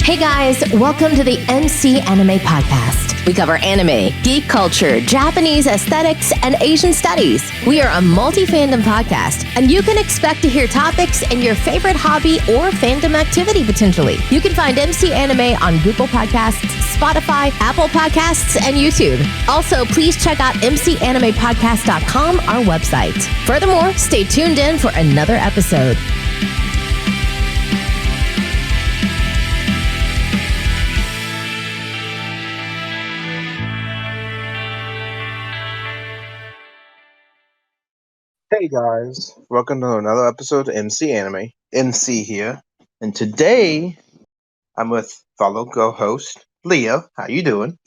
Hey guys, welcome to the MC Anime Podcast. We cover anime, geek culture, Japanese aesthetics, and Asian studies. We are a multi-fandom podcast, and you can expect to hear topics in your favorite hobby or fandom activity potentially. You can find MC Anime on Google Podcasts, Spotify, Apple Podcasts, and YouTube. Also, please check out mcanimepodcast.com, our website. Furthermore, stay tuned in for another episode. Hey guys, welcome to another episode of MC Anime. MC here, and today I'm with fellow co-host Leah. How you doing?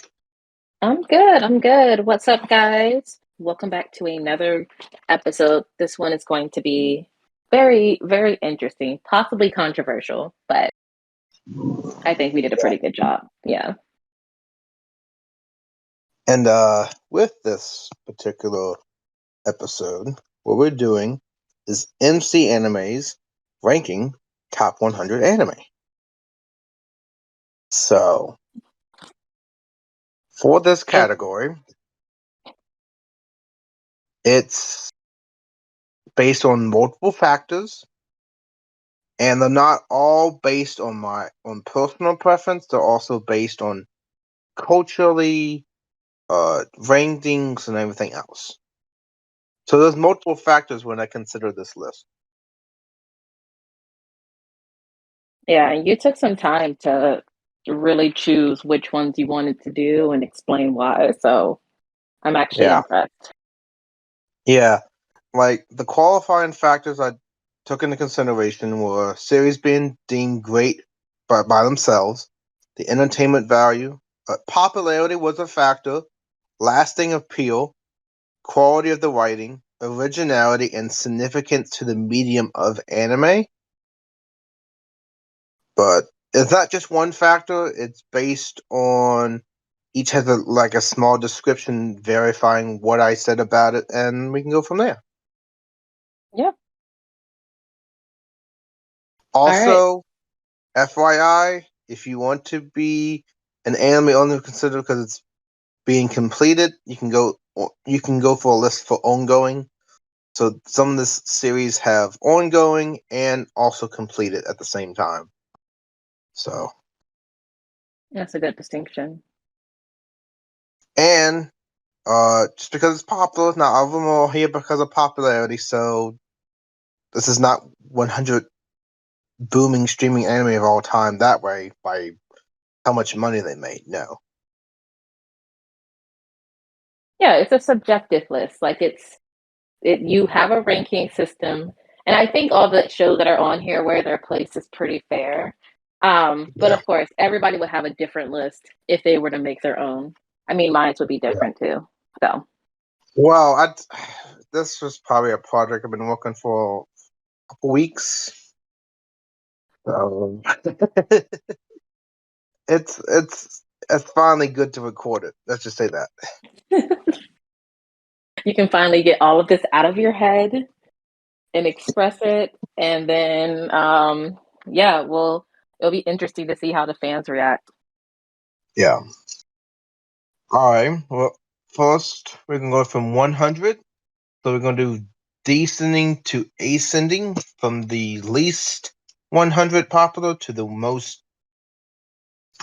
I'm good. What's up, guys? Welcome back to another episode. This one is going to be very, very interesting, possibly controversial, but I think we did a pretty good job. Yeah. And with this particular episode, what we're doing is MC Anime's ranking top 100 anime. So, for this category, it's based on multiple factors, and they're not all based on personal preference. They're also based on culturally rankings and everything else. So there's multiple factors when I consider this list. Yeah, and you took some time to really choose which ones you wanted to do and explain why. So I'm actually impressed. Yeah, like the qualifying factors I took into consideration were series being deemed great by themselves, the entertainment value, popularity was a factor, lasting appeal, quality of the writing, originality, and significance to the medium of anime. But it's not just one factor, it's based on each has a small description verifying what I said about it, and we can go from there. Yeah. Also, FYI, if you want to be an anime only considered because it's being completed, you can go for a list for ongoing. So some of this series have ongoing and also completed at the same time. So that's a good distinction. And just because it's popular, not all of them are here because of popularity. So this is not 100 booming streaming anime of all time that way by how much money they made. No. Yeah, it's a subjective list. Like you have a ranking system, and I think all the shows that are on here where their place is pretty fair. But of course, everybody would have a different list if they were to make their own. I mean, mine would be different too. So, well, this was probably a project I've been working for a couple weeks. It's finally good to record it. Let's just say that. You can finally get all of this out of your head and express it, and then it'll be interesting to see how the fans react. Yeah. All right. Well, first we're gonna go from 100. So we're gonna do descending to ascending from the least 100 popular to the most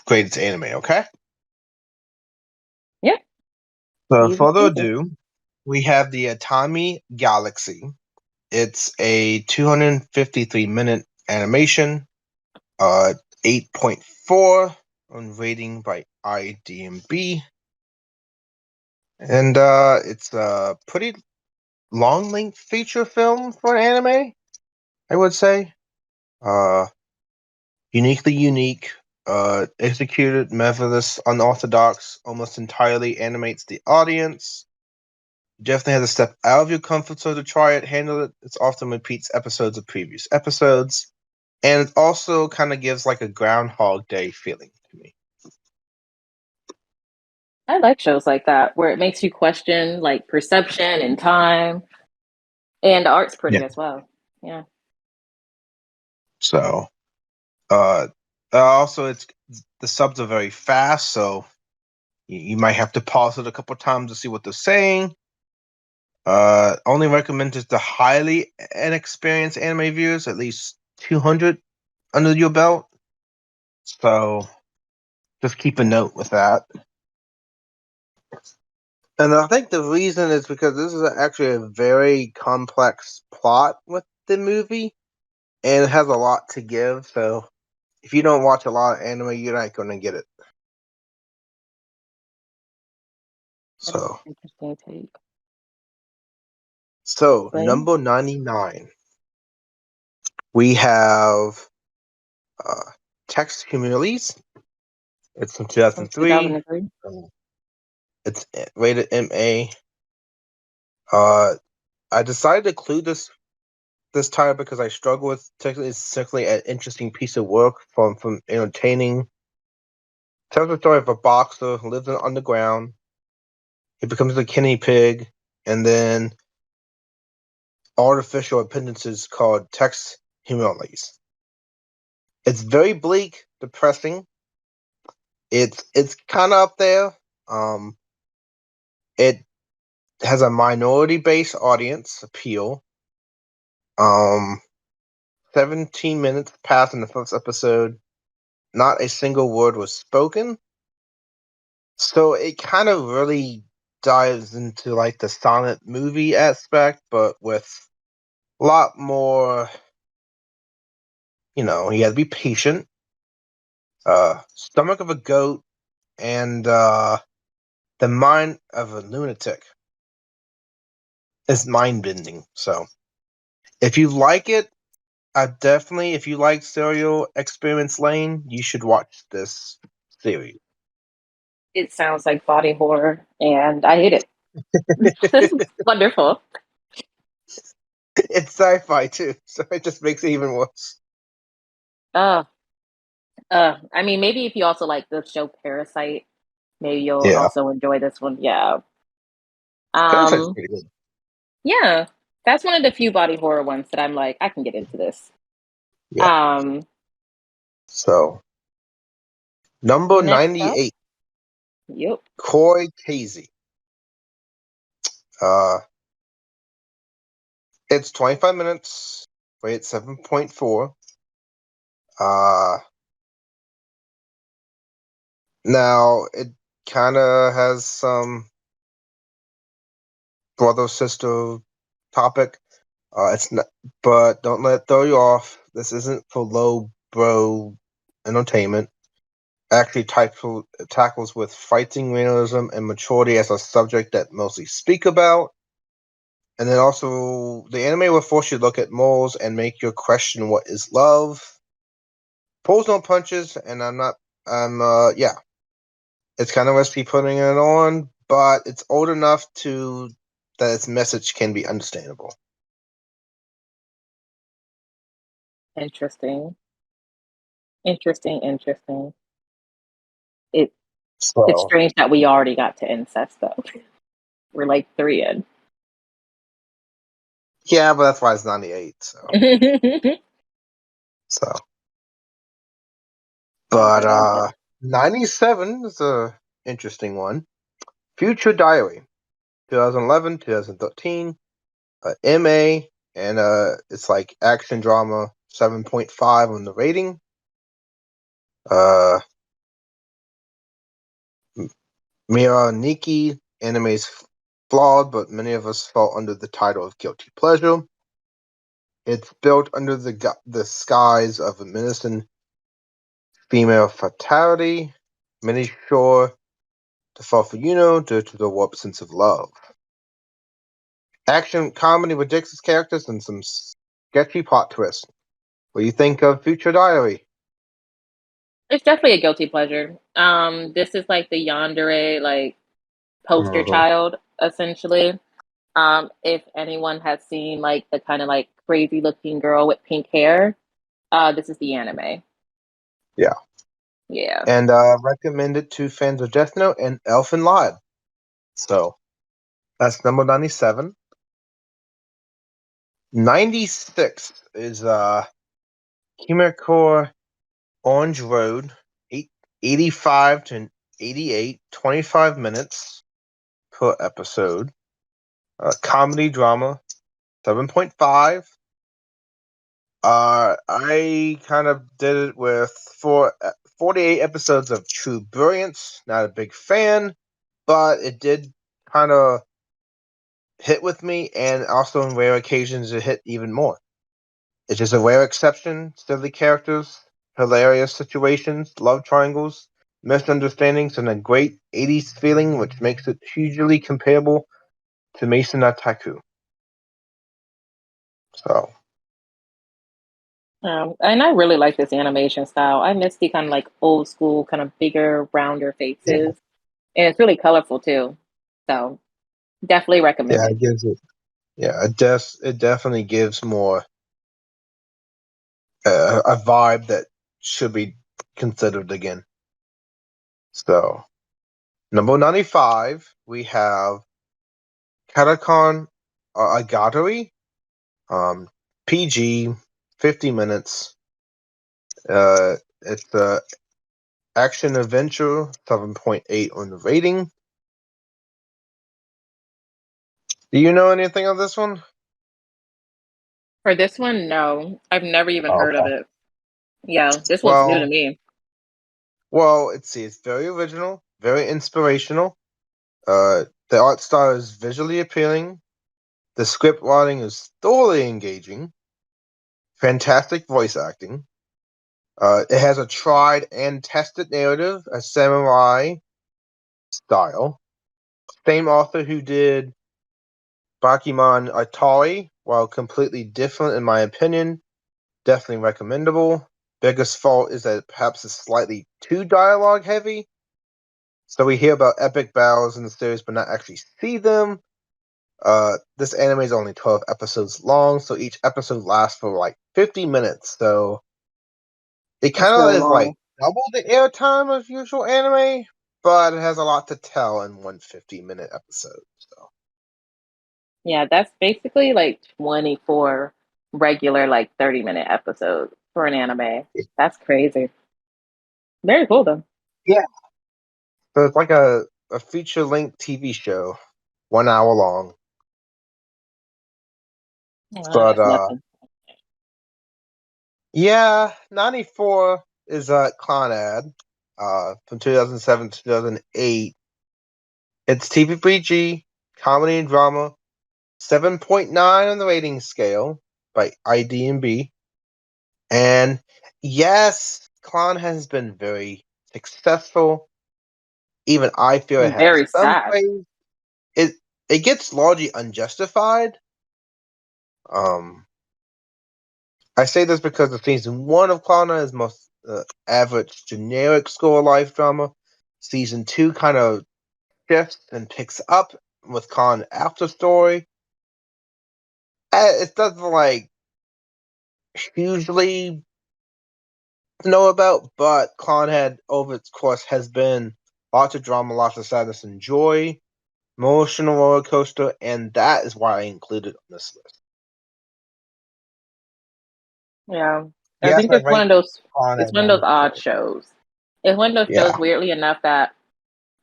greatest anime. Okay. Yeah. So without further ado, we have the Atami Galaxy. It's a 253-minute animation, 8.4 on rating by IDMB, and it's a pretty long-length feature film for an anime, I would say. Uniquely unique, executed, marvelous, unorthodox, almost entirely animates the audience. Definitely has to step out of your comfort zone to try it, handle it. It often repeats episodes of previous episodes. And it also kind of gives like a Groundhog Day feeling to me. I like shows like that where it makes you question like perception and time. And the art's pretty as well. Yeah. So, Also, the subs are very fast, so you might have to pause it a couple times to see what they're saying. Only recommended to highly inexperienced anime viewers, at least 200 under your belt. So just keep a note with that. And I think the reason is because this is actually a very complex plot with the movie, and it has a lot to give. So if you don't watch a lot of anime, you're not going to get it. That is So, an interesting take. Right? number 99, we have Text Humilities. It's from 2003. 2003. It's rated MA. I decided to include this title because I struggle with it's simply an interesting piece of work from entertaining. Tells the story of a boxer who lives underground. He becomes a guinea pig, and then artificial appendages called text humilities. It's very bleak, depressing. It's kind of up there. It has a minority-based audience appeal. 17 minutes passed in the first episode. Not a single word was spoken. So it kind of really dives into like the silent movie aspect, but with a lot more. You have to be patient. Stomach of a goat and the mind of a lunatic is mind bending. So if you like it, if you like Serial Experiments Lane, you should watch this series. It sounds like body horror, and I hate it. It's wonderful. It's sci-fi too, so it just makes it even worse. Uh, I mean, maybe if you also like the show Parasite, maybe you'll Yeah, also enjoy this one. Yeah. Parasite's Um, pretty good. yeah, that's one of the few body horror ones that I'm like, I can get into this. Yeah. Um, So number Next up, 98, yep. Koi Casey. Uh, it's 25 minutes. Rate 7.4. Now it kind of has some brother sister topic. It's not, but don't let it throw you off. This isn't for low bro entertainment. Actually, tackles with fighting realism and maturity as a subject that mostly speak about. And then also, the anime will force you to look at morals and make you question what is love. Pulls no punches, and yeah. It's kind of risky putting it on, but it's old enough that its message can be understandable. Interesting. Interesting. It it's So, strange that we already got to incest though. We're like 3 in. yeah, but that's why it's 98. So, but 97 is a interesting one. Future Diary, 2011, 2013, MA, and it's like action drama, 7.5 on the rating. Uh, Mira Nikki, anime's flawed, but many of us fall under the title of guilty pleasure. It's built under the skies of a menacing female fatality. Many sure to fall for Yuno due to the warped sense of love. Action comedy with ridiculous characters and some sketchy plot twists. What do you think of Future Diary? It's definitely a guilty pleasure. This is like the yandere like poster Mhm. child essentially. If anyone has seen like the kind of like crazy looking girl with pink hair, this is the anime. Yeah. Yeah. And recommend it to fans of Death Note and Elfen Lied. So that's number 97. 96 is Kimiko Orange Road, 85 to 88, 25 minutes per episode. Comedy drama, 7.5. I kind of did it with 48 episodes of true brilliance. Not a big fan, but it did kind of hit with me, and also on rare occasions it hit even more. It's just a rare exception. Silly characters, hilarious situations, love triangles, misunderstandings, and a great 80s feeling, which makes it hugely comparable to Mason Taku. So, And I really like this animation style. I miss the kind of like old school, kind of bigger, rounder yeah, faces. And it's really colorful too. So definitely yeah, recommended. it gives it. Yeah, it definitely gives more a vibe that should be considered again. So, number 95, we have Katakon Agatari, PG, 50 minutes. It's action adventure, 7.8 on the rating. Do you know anything of this one? For this one, no. I've never even Oh, heard of okay. it. Yeah, this one's new to Well, me. it's very original, very inspirational. The art style is visually appealing. The script writing is thoroughly engaging. Fantastic voice acting. It has a tried and tested narrative, a samurai style. Same author who did Bakuman Atari, while completely different in my opinion, definitely recommendable. Biggest fault is that perhaps it's slightly too dialogue heavy. So we hear about epic battles in the series, but not actually see them. This anime is only 12 episodes long, so each episode lasts for like 50 minutes. So it That's kind really of is like long. double the airtime of usual anime, but it has a lot to tell in one 50-minute episode. So Yeah, that's basically like 24 regular, like 30-minute episodes for an anime. That's crazy. Very cool though. yeah, so it's like a feature length TV show, 1 hour long. But That's nothing. yeah, 94 is Clannad, from 2007 to 2008. It's TVPG, comedy and drama, 7.9 on the rating scale by IDMB. And yes, Clan has been very successful. Even I feel it And has very some sad. praise. It it gets largely unjustified. Um, I say this because the season one of Klarna is most average generic score life drama. Season two kind of shifts and picks up with Khan after story. It doesn't like hugely know about, but Clannad over its course has been lots of drama, lots of sadness and joy, emotional roller coaster, and that is why I included on this list. Yeah. I Yes, think I it's one of ranked those it's Clannad one of those odd 94. shows. It's one of those Yeah. shows weirdly enough that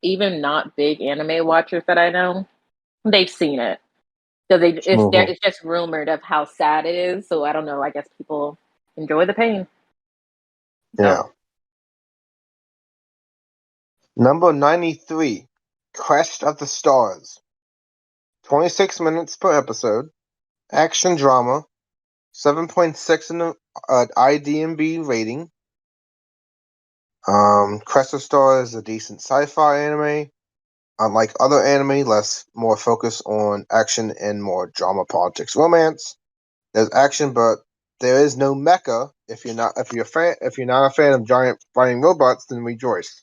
even not big anime watchers that I know, they've seen it. So Mhm. it's just rumored of how sad it is. So I don't know. I guess people enjoy the pain. Yeah. So Number 93, Crest of the Stars. 26 minutes per episode. Action drama. 7.6 in the IDMB rating. Crest of Stars is a decent sci-fi anime. Unlike other anime, more focused on action and more drama, politics, romance. There's action, but there is no mecha. If you're not a fan of giant fighting robots, then rejoice.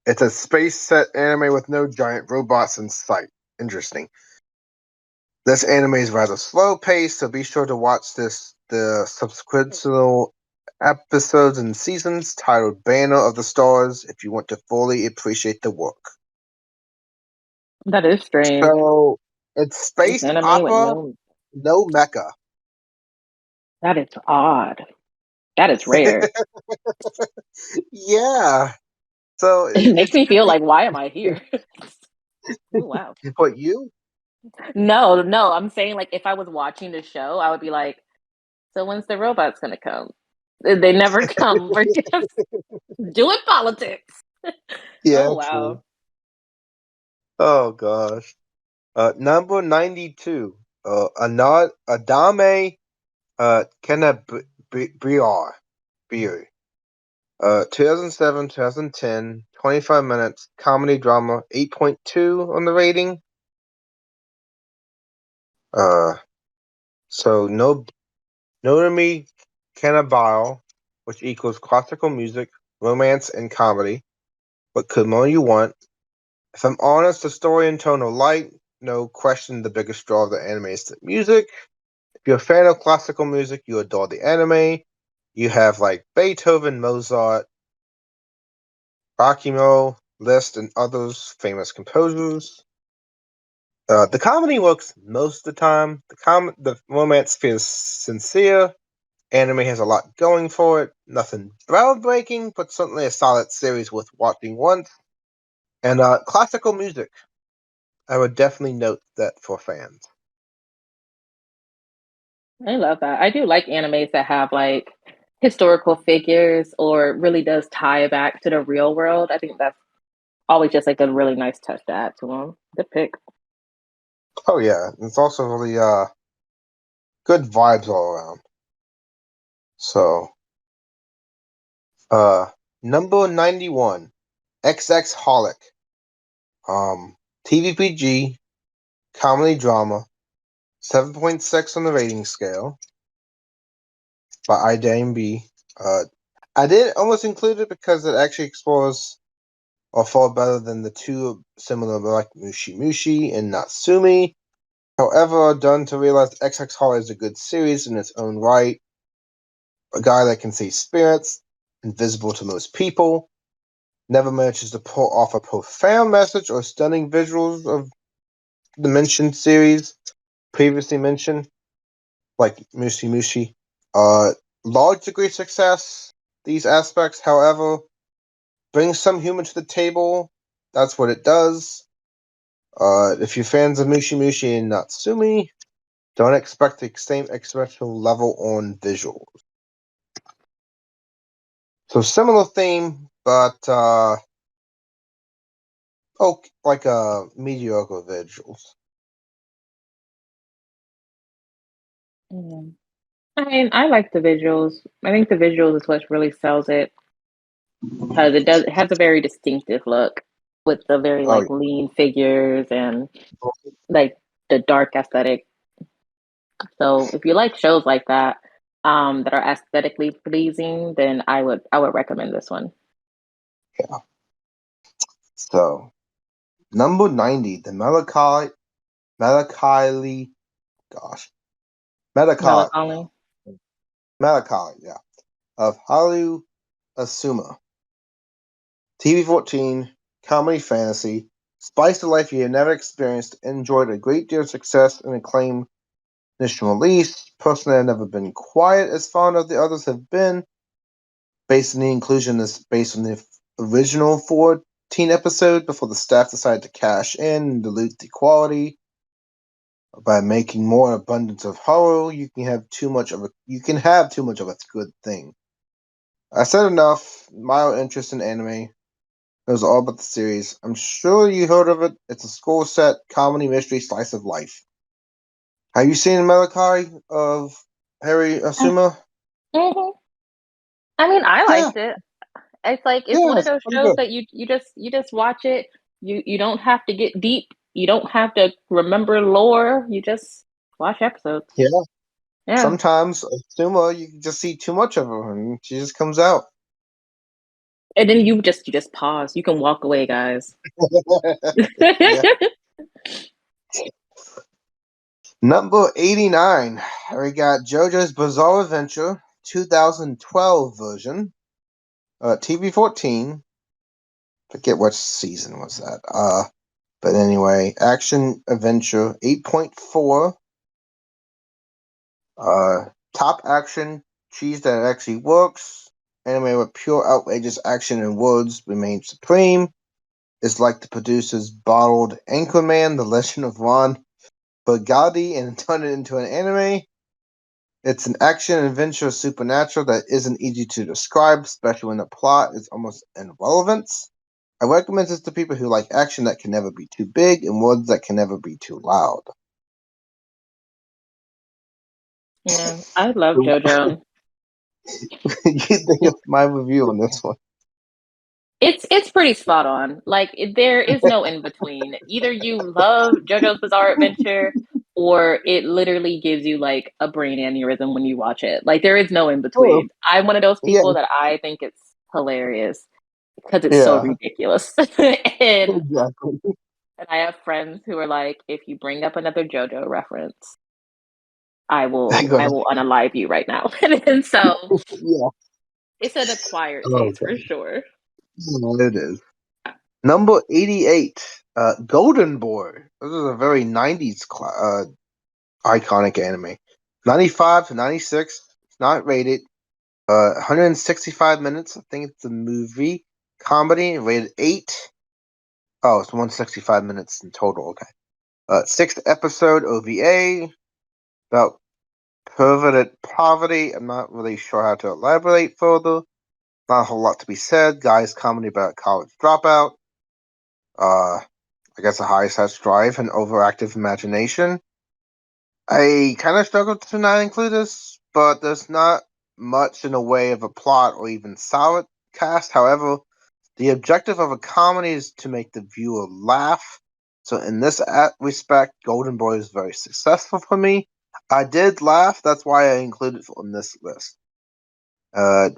It's a space set anime with no giant robots in sight. Interesting. This anime is rather slow paced, so be sure to watch the subsequent episodes and seasons titled Banner of the Stars if you want to fully appreciate the work. that is strange. So it's This space anime with opera, no no mecha. that is odd. That is rare. Yeah. So It makes it's me feel like, why am I here? Oh, wow. But you? No, no, I'm saying like if I was watching the show, I would be like, so when's the robots gonna come? They never come. We're just doing politics. Yeah, Oh wow. true. Oh gosh. Number 92. Adame Kenabriar. 2007, 2010, 25 minutes, comedy drama, 8.2 on the rating. So Norimi Kanabile, which equals classical music, romance, and comedy. What could more you want? If I'm honest, the story and tone are light. No question the biggest draw of the anime is the music. If you're a fan of classical music, you adore the anime. You have like Beethoven, Mozart, Akimo, Liszt, and others famous composers. The comedy works most of the time. The romance feels sincere. Anime has a lot going for it. Nothing groundbreaking, but certainly a solid series worth watching once. And classical music. I would definitely note that for fans. I love that. I do like animes that have like historical figures or really does tie back to the real world. I think that's always just like a really nice touch to add to them. Good pick. Oh yeah, it's also really good vibes all around. So, uh, number 91, XX Holic, TVPG comedy drama, 7.6 on the rating scale by IMDb. I did almost include it because it actually explores or far better than the two similar like Mushi Mushi and Natsumi. However, done to realize XX Holic is a good series in its own right. A guy that can see spirits, invisible to most people, never manages to pull off a profound message or stunning visuals of the mentioned series previously mentioned, like Mushi Mushi. Large degree success, these aspects, however, bring some humor to the table. That's what it does. If you're fans of Mushi Mushi and Natsumi, don't expect the same experimental level on visuals. So similar theme, but like mediocre visuals. Mm. I mean, I like the visuals. I think the visuals is what really sells it because it has a very distinctive look with the very Oh like lean figures and like the dark aesthetic. So if you like shows like that, that are aesthetically pleasing, then I would recommend this one. yeah. So number 90, the Melancholy, gosh, Melancholy, Melancholy. Melancholy, yeah, of Haru Asuma. TV-14, comedy fantasy, spice of life you have never experienced, enjoyed a great deal of success and acclaim initial release. Personally, I've never been quite as fond of the others have been. Based on the inclusion is based on the original 14 episode before the staff decided to cash in and dilute the quality. By making more abundance of horror, you can have too much of a good thing. I said enough. My interest in anime. It was all about the series. I'm sure you heard of it. It's a school set comedy mystery slice of life. Have you seen Malachi of Harry Asuma? Mm-hmm. I mean, I Yeah, liked it. It's like it's yeah, one of it's those pretty shows good. that you just watch it. You don't have to get deep. You don't have to remember lore. You just watch episodes. Yeah, Yeah. sometimes Asuma you can just see too much of her and she just comes out. And then you just pause. You can walk away, guys. Yeah. Number 89, we got JoJo's Bizarre Adventure 2012 version. TV-14. Forget what season was that. But anyway, action adventure 8.4. Top action cheese that actually works. Anime with pure outrageous action and words remains supreme. It's like the producers bottled Anchorman, The Legend of Ron Burgundy, and turned it into an anime. It's an action adventure supernatural that isn't easy to describe, especially when the plot is almost irrelevant. I recommend this to people who like action that can never be too big and words that can never be too loud. Yeah, I love JoJo. You think of my review on this one? It's pretty spot on. Like there is no in between. Either you love JoJo's Bizarre Adventure, or it literally gives you like a brain aneurysm when you watch it. Like there is no in Oh, between. I'm one of those yeah, people that I think it's hilarious because it's so yeah, ridiculous. and exactly. and I have friends who are like, if you bring up another JoJo reference, I I will go, I will unalive you right now. and so yeah, it's an acquired taste okay, for sure. yeah, it is. Number 88, Golden Boy. This is a very 90s iconic anime. 95 to 96. It's not rated. 165 minutes. I think it's a movie comedy. Rated 8. Oh, it's 165 minutes in total. Okay. Sixth episode OVA about perverted poverty. I'm not really sure how to elaborate further. Not a whole lot to be said. Guy's comedy about a college dropout. I guess a high sex drive and overactive imagination. I kind of struggled to not include this, but there's not much in the way of a plot or even solid cast. However, the objective of a comedy is to make the viewer laugh. So in this respect, Golden Boy is very successful for me. I did laugh. That's why I included it on this list.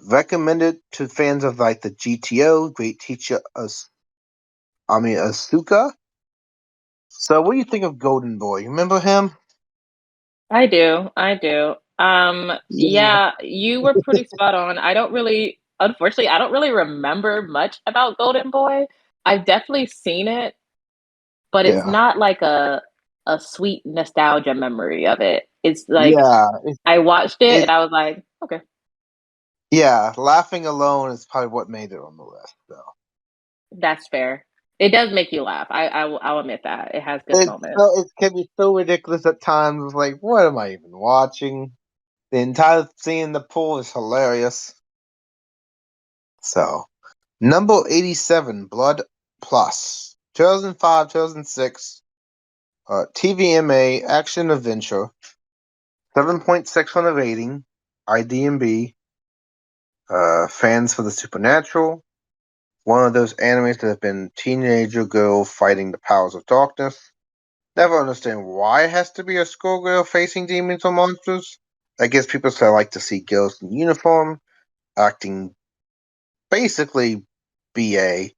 Recommended to fans of like the GTO, Great Teacher Asuka. So what do you think of Golden Boy? You remember him? I do. I do. Yeah. Yeah, you were pretty spot on. Unfortunately, I don't really remember much about Golden Boy. I've definitely seen it, but it's Yeah. not like a sweet nostalgia memory of it. It's like Yeah. I watched it It and I was like, okay, yeah, laughing alone is probably what made it on the list though. that's fair. It does make you laugh. I'll admit that. It has good moments. It can be so ridiculous at times. It's like, what am I even watching? The entire scene in the pool is hilarious. So, number 87, Blood Plus. 2005, 2006, TVMA action adventure. 7.6 on the rating. IDMB. Fans for the supernatural. One of those animes that have been teenager girl fighting the powers of darkness. Never understand why it has to be a schoolgirl facing demons or monsters. I guess people say like to see girls in uniform acting basically BA.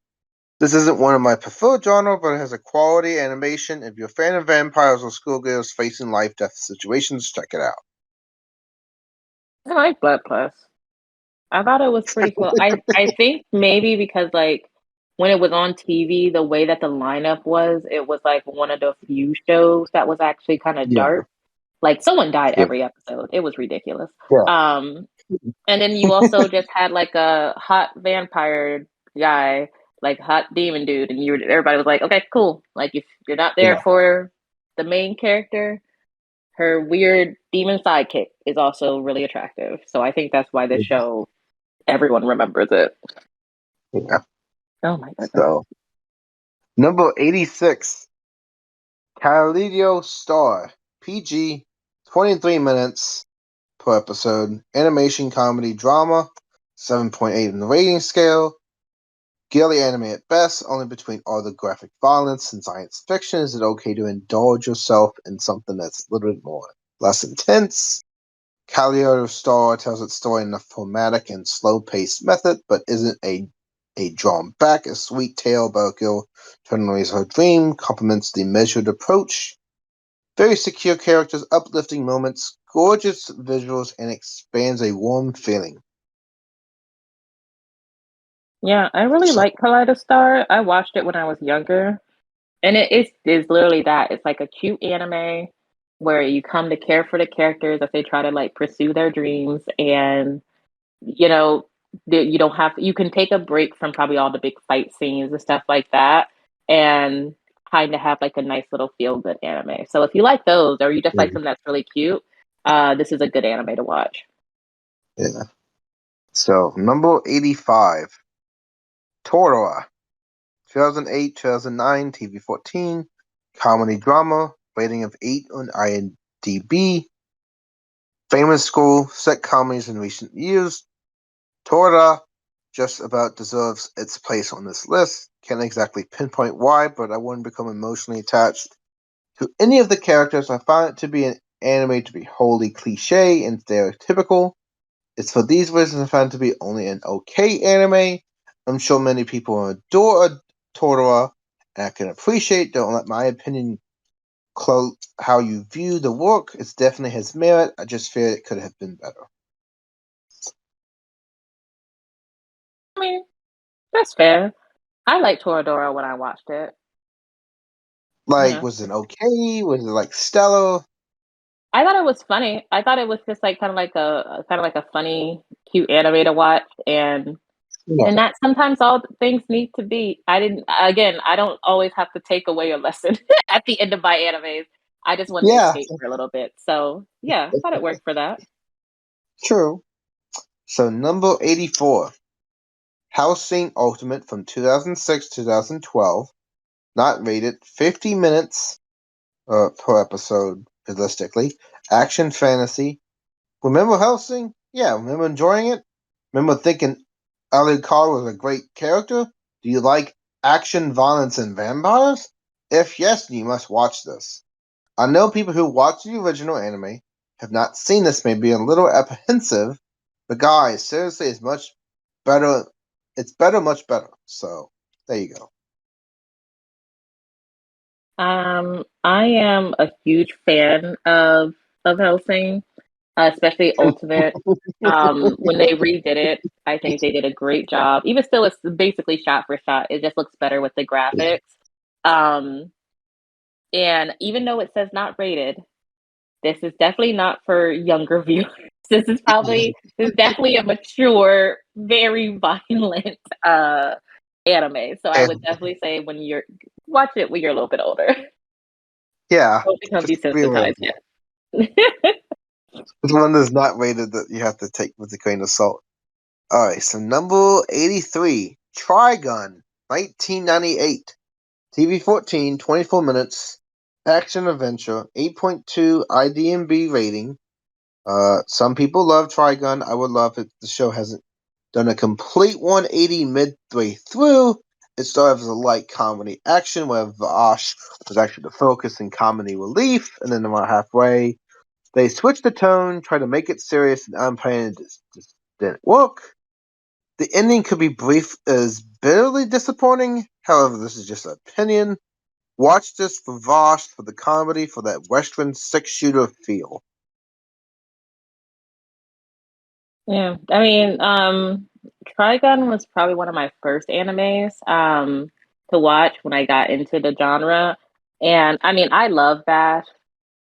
This isn't one of my preferred genre, but it has a quality animation. If you're a fan of vampires or schoolgirls facing life death situations, check it out. I like Blood Plus. I thought it was pretty cool. I think maybe because like when it was on TV, the way that the lineup was, it was like one of the few shows that was actually kind of Yeah, dark. Like someone died yeah, every episode. It was ridiculous. yeah, Um, and then you also just had like a hot vampire guy, like hot demon dude, and everybody was like, okay, cool. Like if you're not there yeah. for the main character, her weird demon sidekick is also really attractive. So I think that's why this show everyone remembers it. Yeah. Oh my goodness. So, number 86, Callidio Star. PG, 23 minutes per episode. Animation, comedy, drama. 7.8 in the rating scale. Girly anime at best, only between all the graphic violence and science fiction is it okay to indulge yourself in something that's a little bit more less intense. Callisto Star tells its story in a formatic and slow-paced method, but isn't a drawn back, a sweet tale about a girl trying to raise her dream, complements the measured approach. Very secure characters, uplifting moments, gorgeous visuals, and expands a warm feeling. Yeah, I really So, like Kaleidostar. I watched it when I was younger. And it is literally that. It's like a cute anime. where you come to care for the characters as they try to like pursue their dreams, and you know, you don't have you can take a break from probably all the big fight scenes and stuff like that, and kind of have like a nice little feel good anime. So if you like those, or you just like something that's really cute, this is a good anime to watch. Yeah. So number 85, Toradora, 2008, 2009, TV 14, comedy drama, rating of 8 on IMDb. Famous school set comedies in recent years. Toradora just about deserves its place on this list. Can't exactly pinpoint why, but I wouldn't become emotionally attached to any of the characters. I found it to be an anime to be wholly cliche and stereotypical. It's for these reasons I found it to be only an okay anime. I'm sure many people adore Toradora, and I can appreciate. Don't let my opinion cloak how you view the work. It definitely has merit. I just fear it could have been better. I mean, that's fair. I liked Toradora when I watched it. Like, Yeah. was it okay? Was it like stellar? I thought it was funny. I thought it was just like kind of like a funny, cute anime to watch, Yeah. and that sometimes all things need to be. I don't always have to take away a lesson at the end of my animes. I just wanted to Yeah, escape for a little bit. So yeah, I thought it worked for that. true. So number 84, Housing Ultimate from 2006 2012, not rated, 50 minutes per episode, realistically. Action fantasy. Remember Helsing? Yeah, remember enjoying it? Remember thinking Alucard was a great character? Do you like action, violence, and vampires? If yes, you must watch this. I know people who watch the original anime have not seen this may be a little apprehensive, but guys, seriously, it's much better. It's better, much better. So, there you go. I am a huge fan of Hellsing, especially Ultimate. When they redid it, I think they did a great job. Even still, it's basically shot for shot. It just looks better with the graphics. Um, and even though it says not rated, this is definitely not for younger viewers. This is definitely a mature, very violent anime. So I would And, definitely say when you're watch it when you're a little bit older. yeah, Don't become just be aware. desensitized yet. It's one that's not rated that you have to take with a grain of salt. Alright, so number 83, Trigun, 1998. TV 14, 24 minutes, action adventure, 8.2 IDMB rating. Some people love Trigun. I would love it. The show hasn't done a complete 180 midway through. It started as a light comedy action where Vash was actually the focus in comedy relief, and then about halfway, they switched the tone, tried to make it serious, and unplanned. It just didn't work. The ending could be brief as bitterly disappointing. However, this is just an opinion. Watch this for Vosh, for the comedy, for that Western six-shooter feel. Yeah, I mean, Trigun was probably one of my first animes to watch when I got into the genre, and I mean, I love Bash.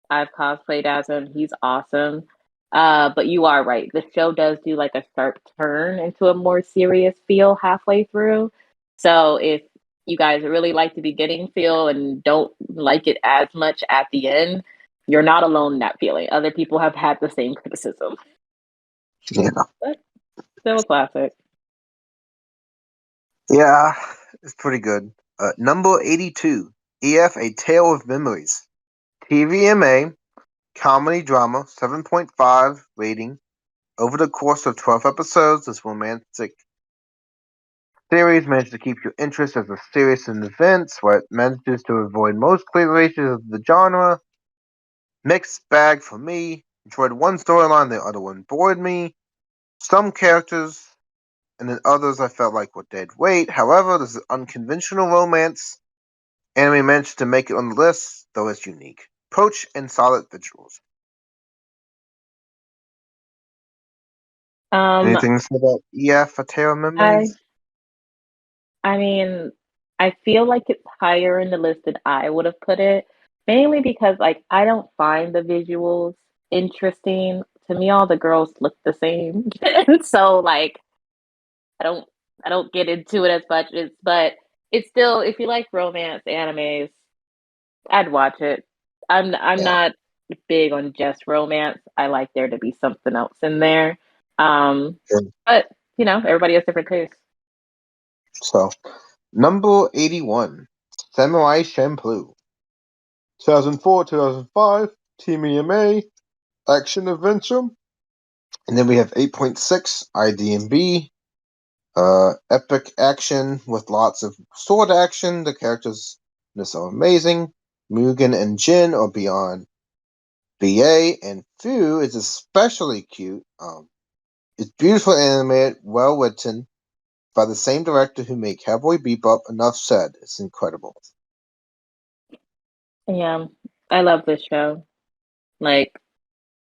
I've cosplayed as him. He's awesome. But you are right. The show does do like a sharp turn into a more serious feel halfway through. So if you guys really like the beginning feel and don't like it as much at the end, you're not alone in that feeling. Other people have had the same criticism. Yeah. But still a classic. Yeah, it's pretty good. Number 82, EF A Tale of Memories. TVMA, comedy drama, 7.5 rating. Over the course of 12 episodes, this romantic series managed to keep your interest as a series in events, where it manages to avoid most cliches of the genre. Mixed bag for me. Enjoyed one storyline, the other one bored me. Some characters and then others I felt like were dead weight. However, this is unconventional romance. Anime managed to make it on the list, though it's unique. Approach and solid visuals. Um, Anything to say about EF A Tale of I Memories? I mean, I feel like it's higher in the list than I would have put it, Mainly because like I don't find the visuals interesting. To me, all the girls look the same, and so like I don't I don't get into it as much. But it's still if you like romance animes, I'd watch it. I'm Yeah. not big on just romance. I like there to be something else in there. Um, Good. but you know, everybody has different tastes. So, number 81, Samurai Champloo. 2004, 2005, Team EMA, Action Adventure. And then we have 8.6, IDMB, epic action with lots of sword action. The characters are so amazing. Mugen and Jin are beyond BA, and Fu is especially cute. It's beautiful animated, well written, by the same director who made Cowboy Bebop. Enough said. It's incredible. Yeah, I love this show. Like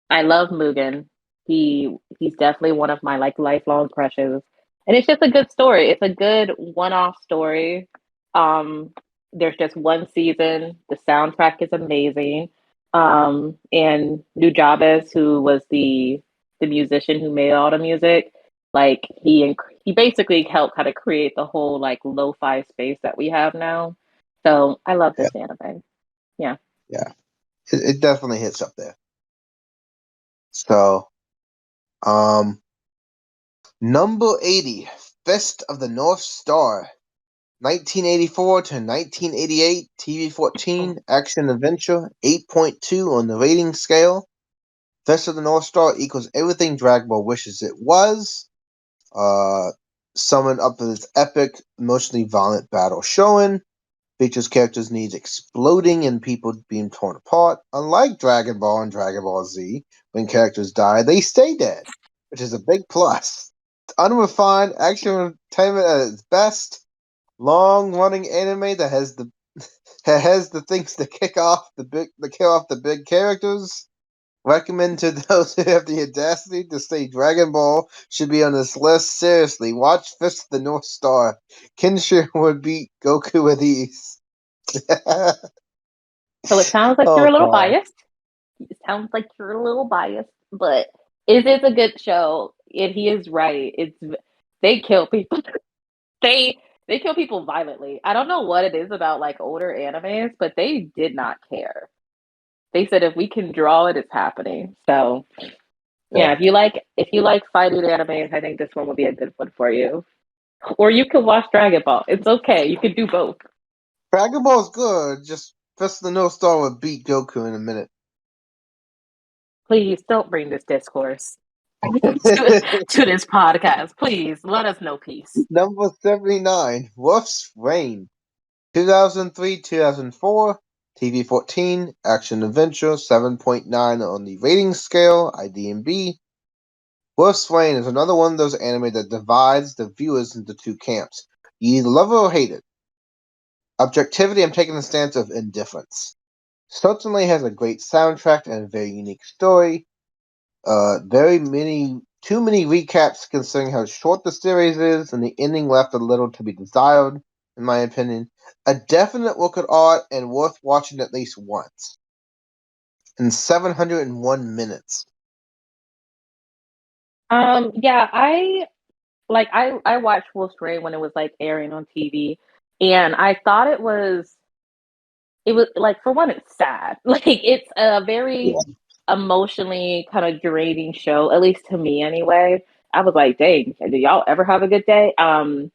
I love Mugen. He's definitely one of my like lifelong crushes. And it's just a good story. It's a good one-off story. Um, there's just one season. The soundtrack is amazing. And Nujabes, who was the musician who made all the music, like he basically helped kind of create the whole like lo-fi space that we have now. So I love Yeah, this anime. Yeah. yeah. It definitely hits up there. So, um, number 80, Fist of the North Star. 1984 to 1988, TV14, action adventure, 8.2 on the rating scale. Fist of the North Star equals everything Dragon Ball wishes it was. Summoned up with its epic, emotionally violent battle showing. Features characters' needs exploding and people being torn apart. Unlike Dragon Ball and Dragon Ball Z, when characters die, they stay dead, which is a big plus. Unrefined action entertainment at its best. Long-running anime that has the has the things to kill off the big characters. Recommend to those who have the audacity to say Dragon Ball should be on this list. Seriously, watch Fist of the North Star. Kenshin would beat Goku with ease. So it sounds like you're Oh a little god. biased. It sounds like you're a little biased, but it is a good show. And he is right. It's they kill people. they kill people violently. I don't know what it is about like older animes, but they did not care. They said if we can draw it, it's happening. So yeah, Yeah. if you like fighting animes, I think this one would be a good one for you. Or you could watch Dragon Ball. It's okay. You can do both. Dragon Ball's good, just Fist of the North Star would beat Goku in a minute. Please don't bring this discourse to this podcast. Please let us know peace. Number 79, Wolf's Rain. 2003, 2004, TV14, action adventure, 7.9 on the rating scale, IDMB. Wolf's Rain is another one of those anime that divides the viewers into two camps. You either love it or hate it. Objectivity, I'm taking the stance of indifference. Certainly has a great soundtrack and a very unique story. Too many recaps considering how short the series is, and the ending left a little to be desired, in my opinion. A definite look at art and worth watching at least once. In 701 minutes. Yeah, I watched Wolf's Rain when it was like airing on TV, and I thought it was like for one, it's sad. Like it's a very Yeah. emotionally kind of draining show, at least to me anyway. I was like, dang, do y'all ever have a good day? And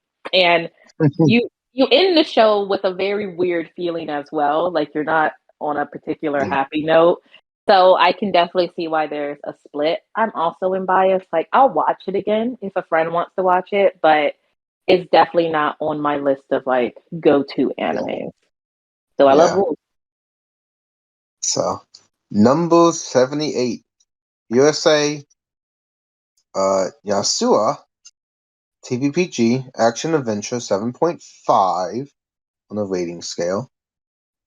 you end the show with a very weird feeling as well. Like you're not on a particular Yeah. happy note. So I can definitely see why there's a split. I'm also in bias. Like I'll watch it again if a friend wants to watch it, but it's definitely not on my list of like go-to Yeah. animes. So I love Yeah. Wolf. So, number 78. USA Yasua TVPG Action Adventure 7.5 on the rating scale.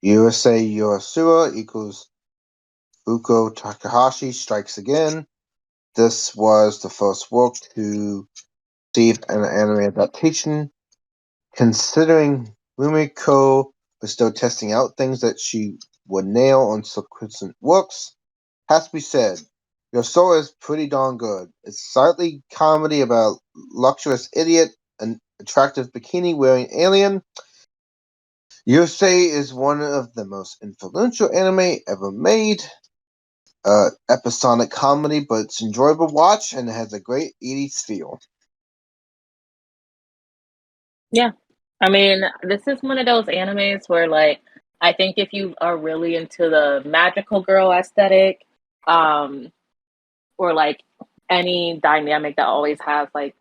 USA Yasua equals Uko Takahashi Strikes Again. This was the first work to receive an anime adaptation. Considering Rumiko was still testing out things that she would nail on subsequent works. Has to be said, your story is pretty darn good. It's slightly comedy about luxurious idiot, an attractive bikini-wearing alien. Yusei is one of the most influential anime ever made. Episodic comedy, but it's enjoyable watch and it has a great 80s feel. Yeah. I mean, this is one of those animes where, like, I think if you are really into the magical girl aesthetic, or like any dynamic that always has like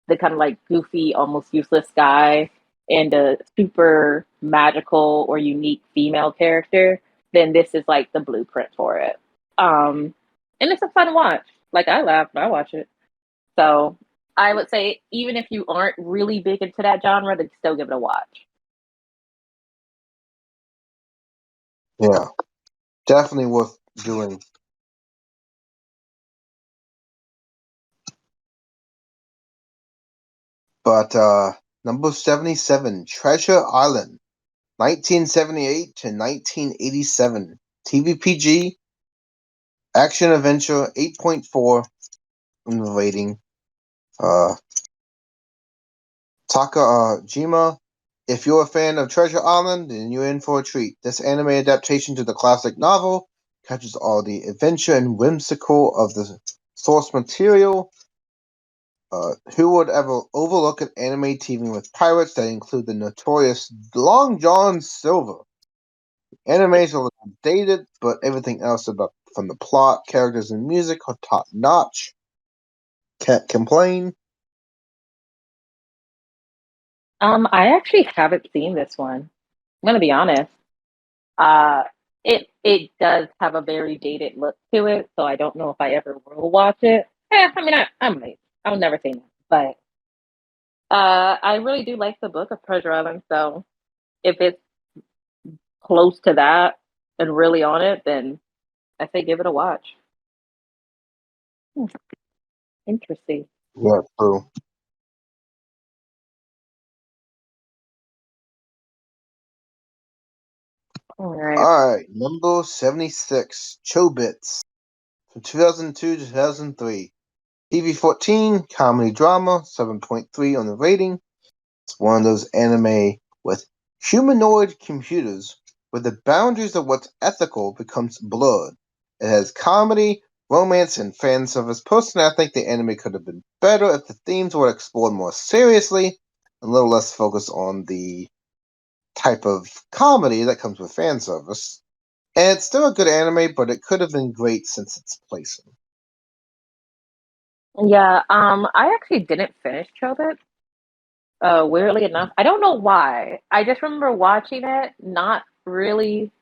the kind of like goofy, almost useless guy and a super magical or unique female character, then this is like the blueprint for it. And it's a fun watch. Like I laugh when I watch it. So I would say even if you aren't really big into that genre, then still give it a watch. Yeah, definitely worth doing. But number 77, Treasure Island, 1978 to 1987. TVPG, action adventure, 8.4 in the rating. Takajima, if you're a fan of Treasure Island, then you're in for a treat. This anime adaptation to the classic novel captures all the adventure and whimsical of the source material. Who would ever overlook an anime teaming with pirates that include the notorious Long John Silver? Animes are a little dated, but everything else about from the plot, characters, and music are top notch. Can't complain. I actually haven't seen this one. I'm gonna be honest. Uh, it does have a very dated look to it, so I don't know if I ever will watch it. I mean, I might. I'll never say no, but I really do like the book of Treasure Island. So if it's close to that and really on it, then I say give it a watch. Hmm, interesting. Yeah, true. All right. Alright, number 76, Chobits, from 2002 to 2003. TV-14, comedy drama, 7.3 on the rating. It's one of those anime with humanoid computers where the boundaries of what's ethical becomes blurred. It has comedy, romance, and fan service. Personally, I think the anime could have been better if the themes were explored more seriously, a little less focus on the type of comedy that comes with fan service. And it's still a good anime, but it could have been great since its placing. Yeah. I actually didn't finish Chobit. Weirdly enough, I don't know why. I just remember watching it, not really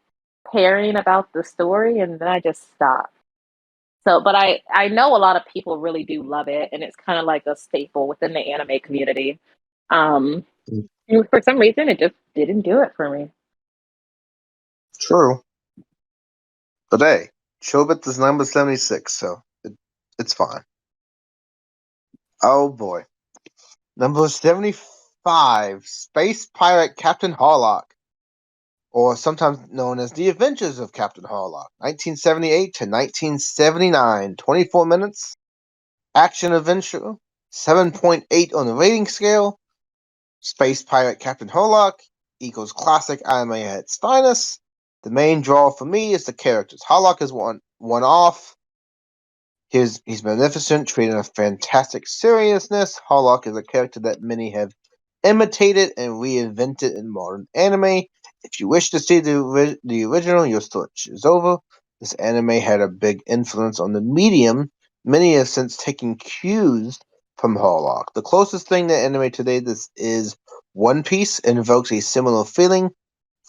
caring about the story, and then I just stopped. So, but I know a lot of people really do love it, and it's kind of like a staple within the anime community. Um, and for some reason, it just didn't do it for me. True. But hey, Chobits is number 76, so it's fine. Oh boy. Number 75, Space Pirate Captain Harlock, or sometimes known as The Adventures of Captain Harlock, 1978 to 1979, 24 minutes, action adventure, 7.8 on the rating scale. Space Pirate Captain Harlock equals classic anime at its finest. The main draw for me is the characters. Harlock is one off. He's magnificent, treating a fantastic seriousness. Harlock is a character that many have imitated and reinvented in modern anime. If you wish to see the original, your search is over. This anime had a big influence on the medium. Many have since taken cues from Harlock. The closest thing to anime today this is One Piece and evokes a similar feeling.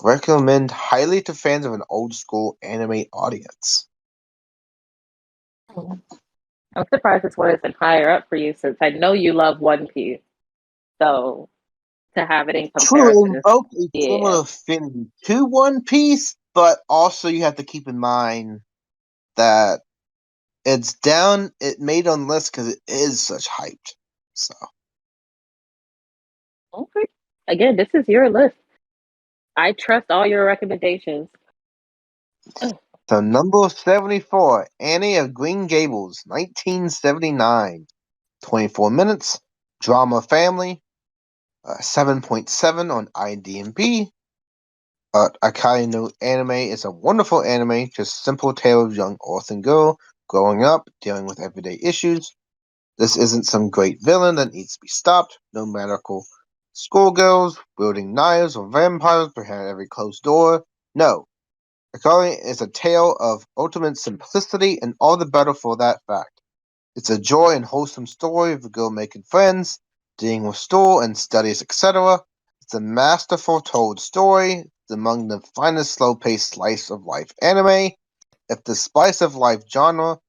Recommend highly to fans of an old school anime audience. I'm surprised this one isn't higher up for you, since I know you love One Piece. So to have it in True, comparison is, invoke a yeah. similar affinity to One Piece, but also you have to keep in mind that it's down. It made on the list because it is such hyped. So Okay. Again, this is your list. I trust all your recommendations. So number 74, Annie of Green Gables, 1979. 24 minutes. Drama family. 7.7 on IMDb. Akai no Anime is a wonderful anime, just simple tale of young orphan girl growing up, dealing with everyday issues. This isn't some great villain that needs to be stopped. No medical schoolgirls wielding knives or vampires behind every closed door. No. Akari is a tale of ultimate simplicity, and all the better for that fact. It's a joy and wholesome story of a girl making friends, dealing with school and studies, etc. It's a masterful told story. It's among the finest slow-paced slice of life anime. If the slice of life genre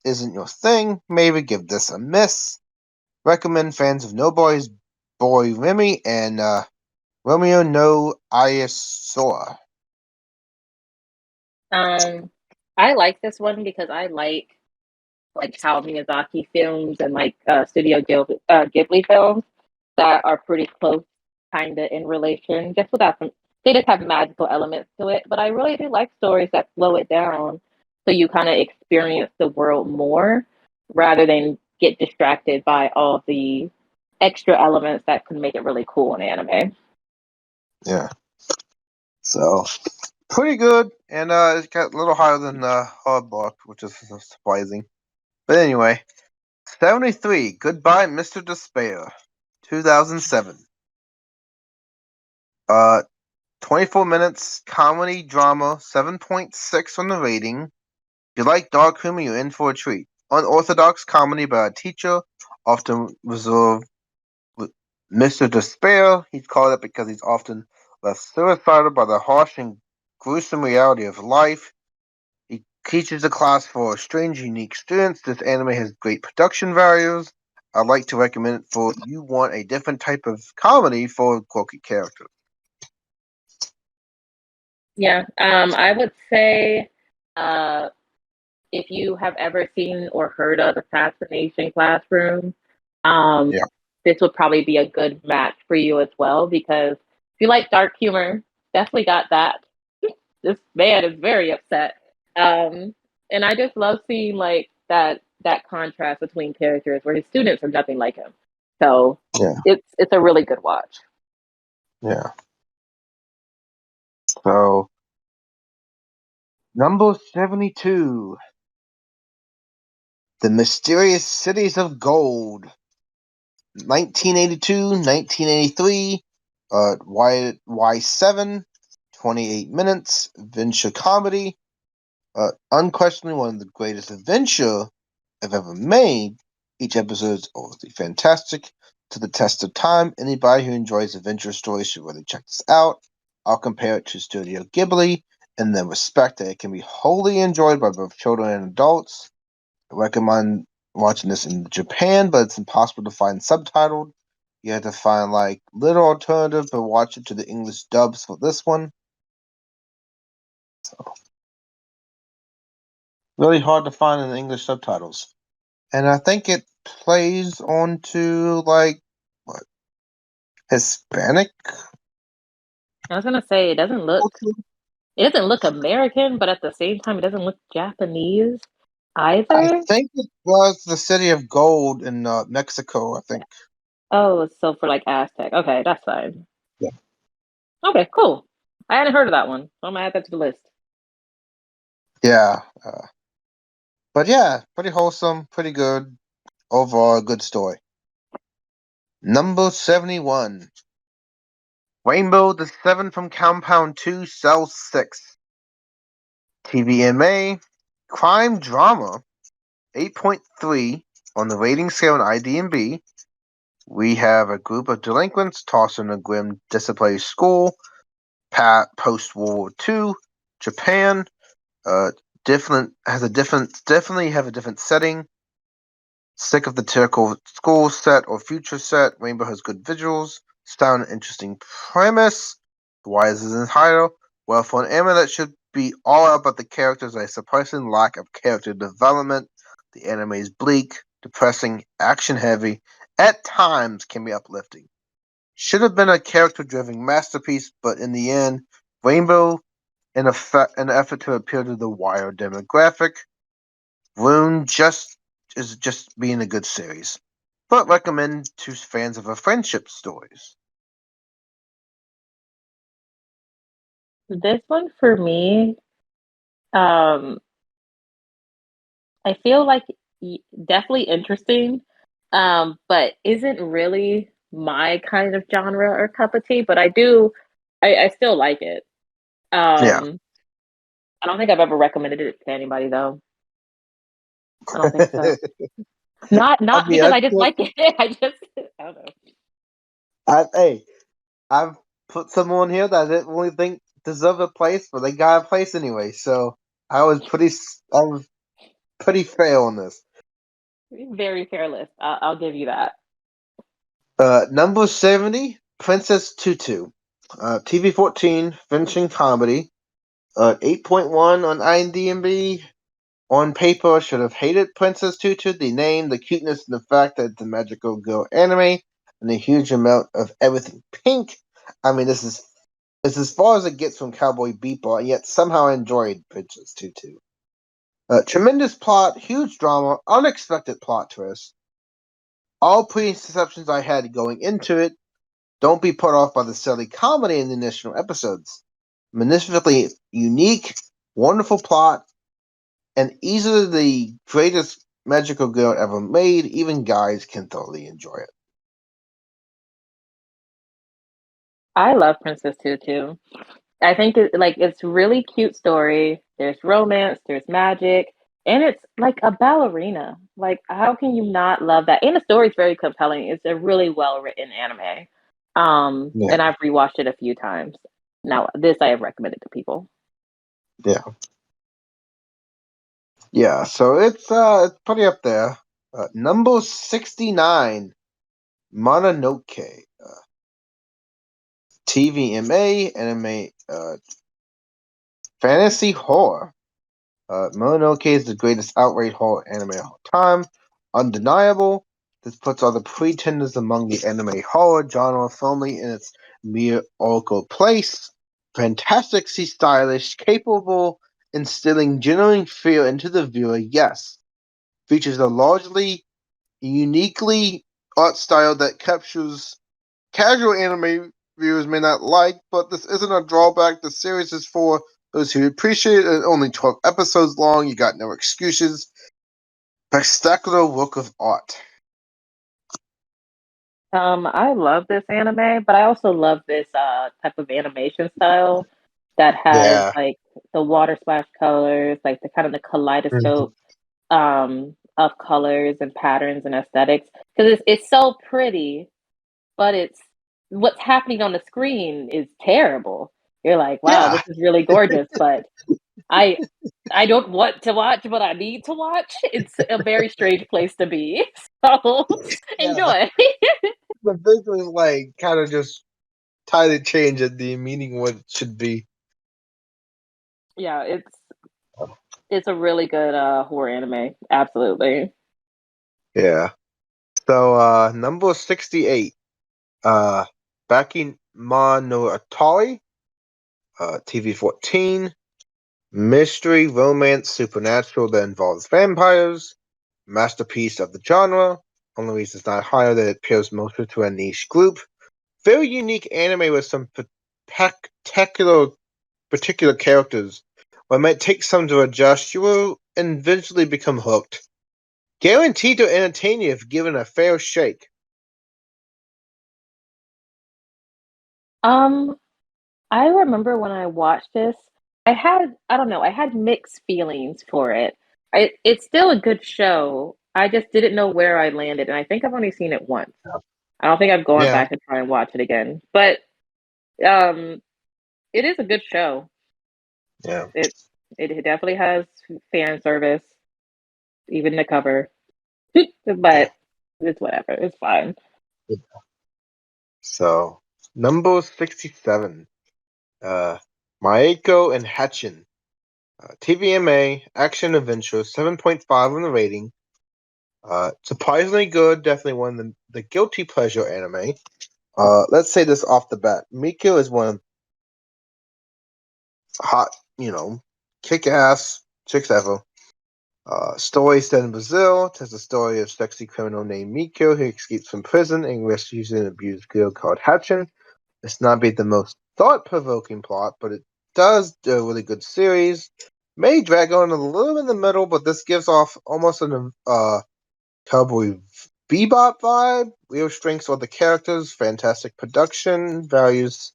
isn't your thing, maybe give this a miss. Recommend fans of No Boy's Boy Remy and Romeo no Ayasora. I like this one because I like how Miyazaki films and like Studio Ghibli films that are pretty close, kind of in relation, just without some. They just have magical elements to it, but I really do like stories that slow it down, so you kind of experience the world more rather than get distracted by all the extra elements that can make it really cool in anime. Yeah. So pretty good, and it got a little higher than Hardblock, which is surprising. But anyway, 73. Goodbye, Mr. Despair, 2007. 24 minutes, comedy drama, 7.6 on the rating. If you like dark humor, you're in for a treat. Unorthodox comedy by a teacher, often reserved with Mr. Despair. He's called it because he's often left suicidal by the harsh and gruesome reality of life. He teaches a class for strange, unique students. This anime has great production values. I'd like to recommend it for you want a different type of comedy for quirky characters. Yeah, I would say uh, if you have ever seen or heard of Assassination Classroom, um, Yeah. this would probably be a good match for you as well because if you like dark humor, definitely got that. This man is very upset, and I just love seeing like that contrast between characters where his students are nothing like him. So Yeah. it's a really good watch. Yeah. So number 72. The Mysterious Cities of Gold. 1982, 1983, Y7, 28 minutes, adventure comedy. Unquestionably one of the greatest adventure I've ever made. Each episode is obviously fantastic, to the test of time. Anybody who enjoys adventure stories should really check this out. I'll compare it to Studio Ghibli in the respect that it can be wholly enjoyed by both children and adults. I recommend watching this in Japan, but it's impossible to find subtitled. You have to find like little alternative, but watch it to the English dubs for this one. So really hard to find in the English subtitles. And I think it plays onto like what Hispanic I was gonna say culture. it doesn't look American, but at the same time it doesn't look Japanese I either. think it was the city of gold in Mexico. I think. Oh, so for like Aztec. Okay, that's fine. Yeah. Okay, cool. I hadn't heard of that one. So I'm gonna add that to the list. Yeah. But yeah, pretty wholesome, pretty good. Overall, a good story. Number 71. Rainbow the Seven from Compound 2 Cell 6. TVMA. Crime drama. 8.3 on the rating scale on IDMB. We have a group of delinquents tossed in a grim disciplinary school. Post World War II. Japan. Definitely have a different setting. Sick of the typical school set or future set, Rainbow has good visuals, style and interesting premise. Why is this in title? Well, for an anime that should be all about the characters, a surprising lack of character development. The anime is bleak, depressing, action heavy, at times can be uplifting. Should have been a character driven masterpiece, but in the end, Rainbow in an effort to appeal to the wider demographic. Rune is just being a good series, but recommend to fans of friendship stories. This one for me, um, I feel like definitely interesting, but isn't really my kind of genre or cup of tea. But I still like it. Yeah. I don't think I've ever recommended it to anybody though. I don't think so. I Not mean, because I dislike it. I don't know. hey, I've put someone here that I didn't really think deserved a place, but they got a place anyway. So I was pretty fair on this. Very fair list. I'll give you that. Number 70, Princess Tutu. TV 14, finishing comedy. 8.1 on IMDb. On paper, I should have hated Princess Tutu. The name, the cuteness, and the fact that it's a magical girl anime, and a huge amount of everything pink. I mean, this is as far as it gets from Cowboy Bebop, and yet somehow I enjoyed Princess Tutu. Tremendous plot, huge drama, unexpected plot twist. All preconceptions I had going into it don't be put off by the silly comedy in the initial episodes. Magnificently unique, wonderful plot, and easily the greatest magical girl ever made. Even guys can thoroughly enjoy it. I love Princess Tutu. I think it's really cute story. There's romance, there's magic, and it's like a ballerina. Like, how can you not love that? And the story's very compelling. It's a really well written anime. Yeah, And I've rewatched it a few times. Now, this I have recommended to people. yeah, yeah. So it's pretty up there. Number 69, Mononoke. TVMA anime fantasy horror. Mononoke is the greatest outright horror anime of all time. Undeniable. This puts all the pretenders among the anime horror genre firmly in its mere oracle place. Fantastically stylish, capable, instilling genuine fear into the viewer, yes. Features a largely uniquely art style that captures casual anime viewers may not like, but this isn't a drawback. The series is for those who appreciate it. Only 12 episodes long. You got no excuses. Spectacular work of art. I love this anime, but I also love this type of animation style that has Yeah. like the water splash colors, like the kind of the Mhm. kaleidoscope of colors and patterns and aesthetics. Because it's so pretty, but it's what's happening on the screen is terrible. You're like, wow, Yeah. this is really gorgeous, but I I don't want to watch, but I need to watch. It's a very strange place to be. So Yeah. enjoy. The visual is like kind of just tightly change at the meaning what it should be. Yeah, it's a really good horror anime. Absolutely. Yeah. So number 68. Uh Baki no Atari. TV 14. Mystery, romance, supernatural that involves vampires. Masterpiece of the genre. Only reason it's not higher that it appeals mostly to a niche group. Very unique anime with some particular characters. What might take some to adjust, you will eventually become hooked. Guaranteed to entertain you if given a fair shake. Um, I remember when I watched this, I don't know, I had mixed feelings for it. It's still a good show. I just didn't know where I landed, and I think I've only seen it once. I don't think I've gone Yeah, back and try and watch it again. But um, it is a good show. yeah. It it definitely has fan service, even the cover. Yeah. But it's whatever. It's fine. So number 67. Uh Maeko and Hatchin. TVMA action adventure 7.5 on the rating. Surprisingly good, definitely one of the guilty pleasure anime. Let's say this off the bat. Miko is one of hot, kick-ass chicks ever. Story set in Brazil tells the story of a sexy criminal named Mikio who escapes from prison and rescues an abused girl called Hachin. It's not be the most thought-provoking plot, but it does do a really good series. May drag on a little in the middle, but this gives off almost an Cowboy Bebop vibe. Real strengths are the characters, fantastic production values,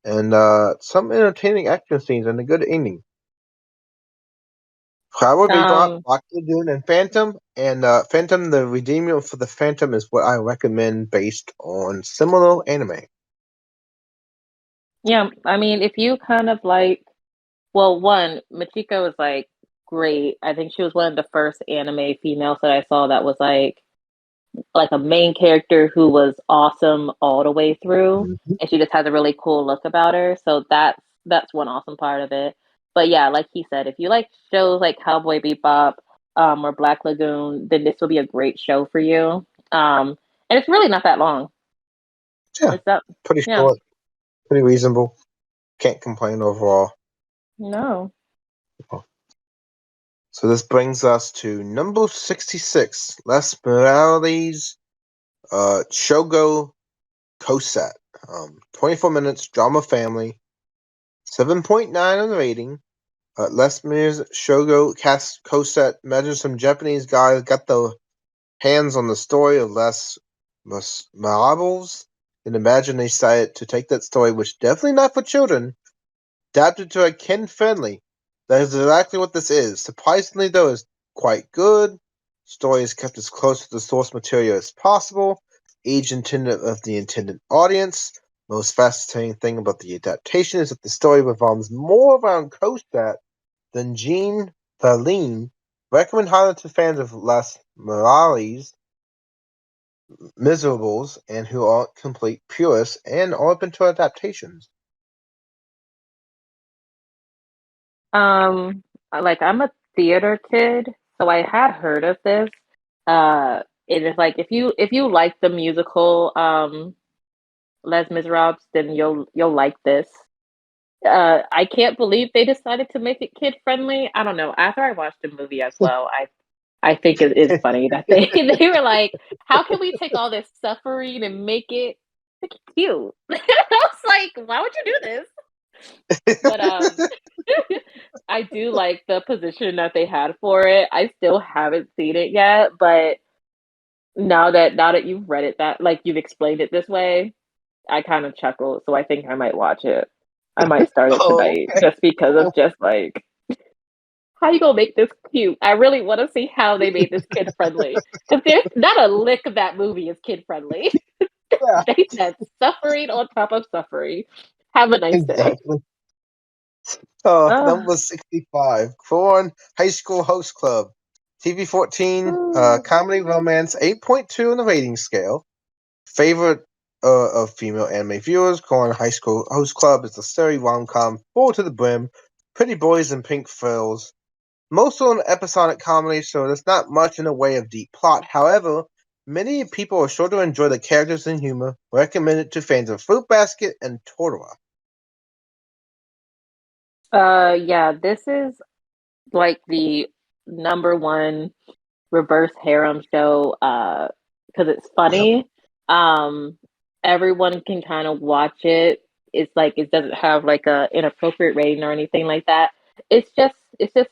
and some entertaining action scenes and a good ending. Cowboy Bebop, Um, Black Lagoon, and Phantom. And Phantom, the redeemer for the Phantom is what I recommend based on similar anime. yeah, I mean, if you kind of like, well, one, Machiko is like great. I think she was one of the first anime females that I saw that was like a main character who was awesome all the way through, Mm-hmm. and she just has a really cool look about her. So that's one awesome part of it. But yeah, like he said, if you like shows like Cowboy Bebop or Black Lagoon, then this will be a great show for you. And it's really not that long. Yeah, It's up, pretty yeah, short, pretty reasonable. Can't complain overall. no. So this brings us to number 66, Les Morales, Shogo Koset. 24 minutes, drama family, 7.9 on the rating. Les Mis Shogo Koset. Imagine some Japanese guys got the hands on the story of Les Miserables, and imagine they decided to take that story, which definitely not for children, adapted to a kid-friendly. That is exactly what this is. Surprisingly, though, it's quite good. Story is kept as close to the source material as possible. Age intended of the intended audience. Most fascinating thing about the adaptation is that the story revolves more around Kostat than Jean Verline. Recommend highly to fans of Les Morales, Miserables, and who aren't complete purists and are open to adaptations. Um, like I'm a theater kid, so I had heard of this. It is like if you like the musical Les Miserables, then you'll like this. I can't believe they decided to make it kid friendly. I don't know. After I watched the movie as well, I think it is funny that they they were like, how can we take all this suffering and make it cute? I was like, why would you do this? But I do like the position that they had for it. I still haven't seen it yet, but now that you've read it that like you've explained it this way, I kind of chuckle, so I think I might watch it. I might start it Oh, tonight just because of just like how you gonna make this cute? I really want to see how they made this kid friendly because there's not a lick of that movie is kid friendly. yeah, They said suffering on top of suffering. Have a nice day. exactly. Oh. Number 65, Corn High School Host Club. TV 14, comedy romance, 8.2 on the rating scale. Favorite of female anime viewers, Corn High School Host Club is a silly rom-com full to the brim, pretty boys and pink frills. Mostly an episodic comedy, so there's not much in the way of deep plot. However, many people are sure to enjoy the characters and humor. Recommended to fans of Fruit Basket and Tortora. Yeah, this is like the number one reverse harem show because it's Yep. funny. Um, everyone can kind of watch it. It's like it doesn't have like a inappropriate rating or anything like that. It's just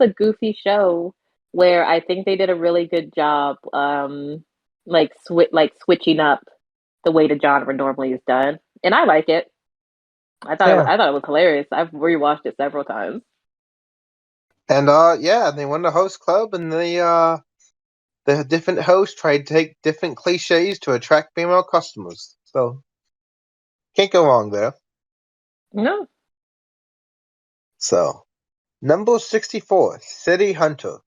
a goofy show where I think they did a really good job like switching up the way the genre normally is done. And I like it. Yeah. I thought it was hilarious. I've rewatched it several times. And yeah, they won the host club, and the different hosts tried to take different cliches to attract female customers. So can't go wrong there. No. So number 64, City Hunter,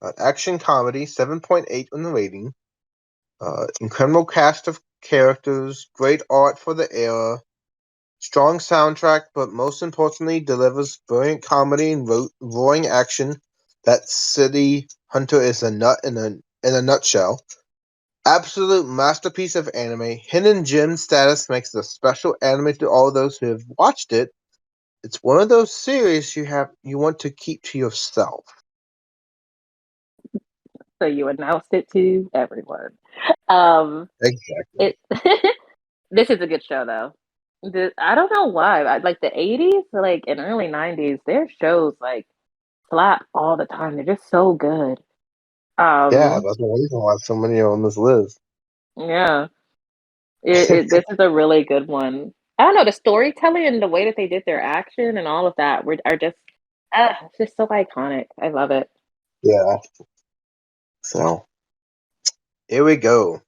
an action comedy, 7.8 on the rating. Incredible cast of characters, great art for the era, strong soundtrack, but most importantly, delivers brilliant comedy and roaring action. That City Hunter is a nut in a nutshell. Absolute masterpiece of anime. Hidden gem status makes it a special anime to all those who have watched it. it's one of those series you want to keep to yourself. So you announced it to everyone. Um, Exactly. it this is a good show though. I don't know why. Like the 80s, like and early 90s, their shows like slap all the time. They're just so good. Yeah, Um, that's the reason why so many are on this list. yeah. This is a really good one. I don't know, the storytelling and the way that they did their action and all of that are just it's just so iconic. I love it. Yeah. So here we go.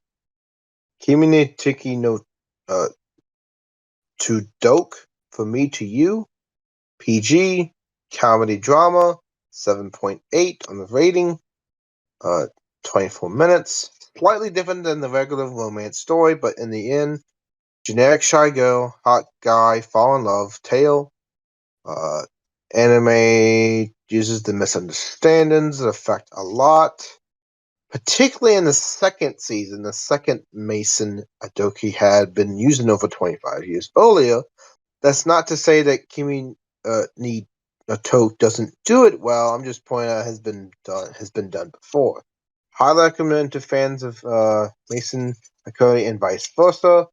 Kimi ni Tiki no uh, to Doke, For Me to You, PG, comedy drama, 7.8 on the rating, 24 minutes. Slightly different than the regular romance story, but in the end, generic shy girl, hot guy, fall in love, tale. Uh, Anime uses the misunderstandings that affect a lot, particularly in the second season. The second Mason Adoki had been using over 25 years earlier. That's not to say that Kimi ni To doesn't do it well. I'm just pointing out has been done before. Highly recommend to fans of Mason Akori and vice versa.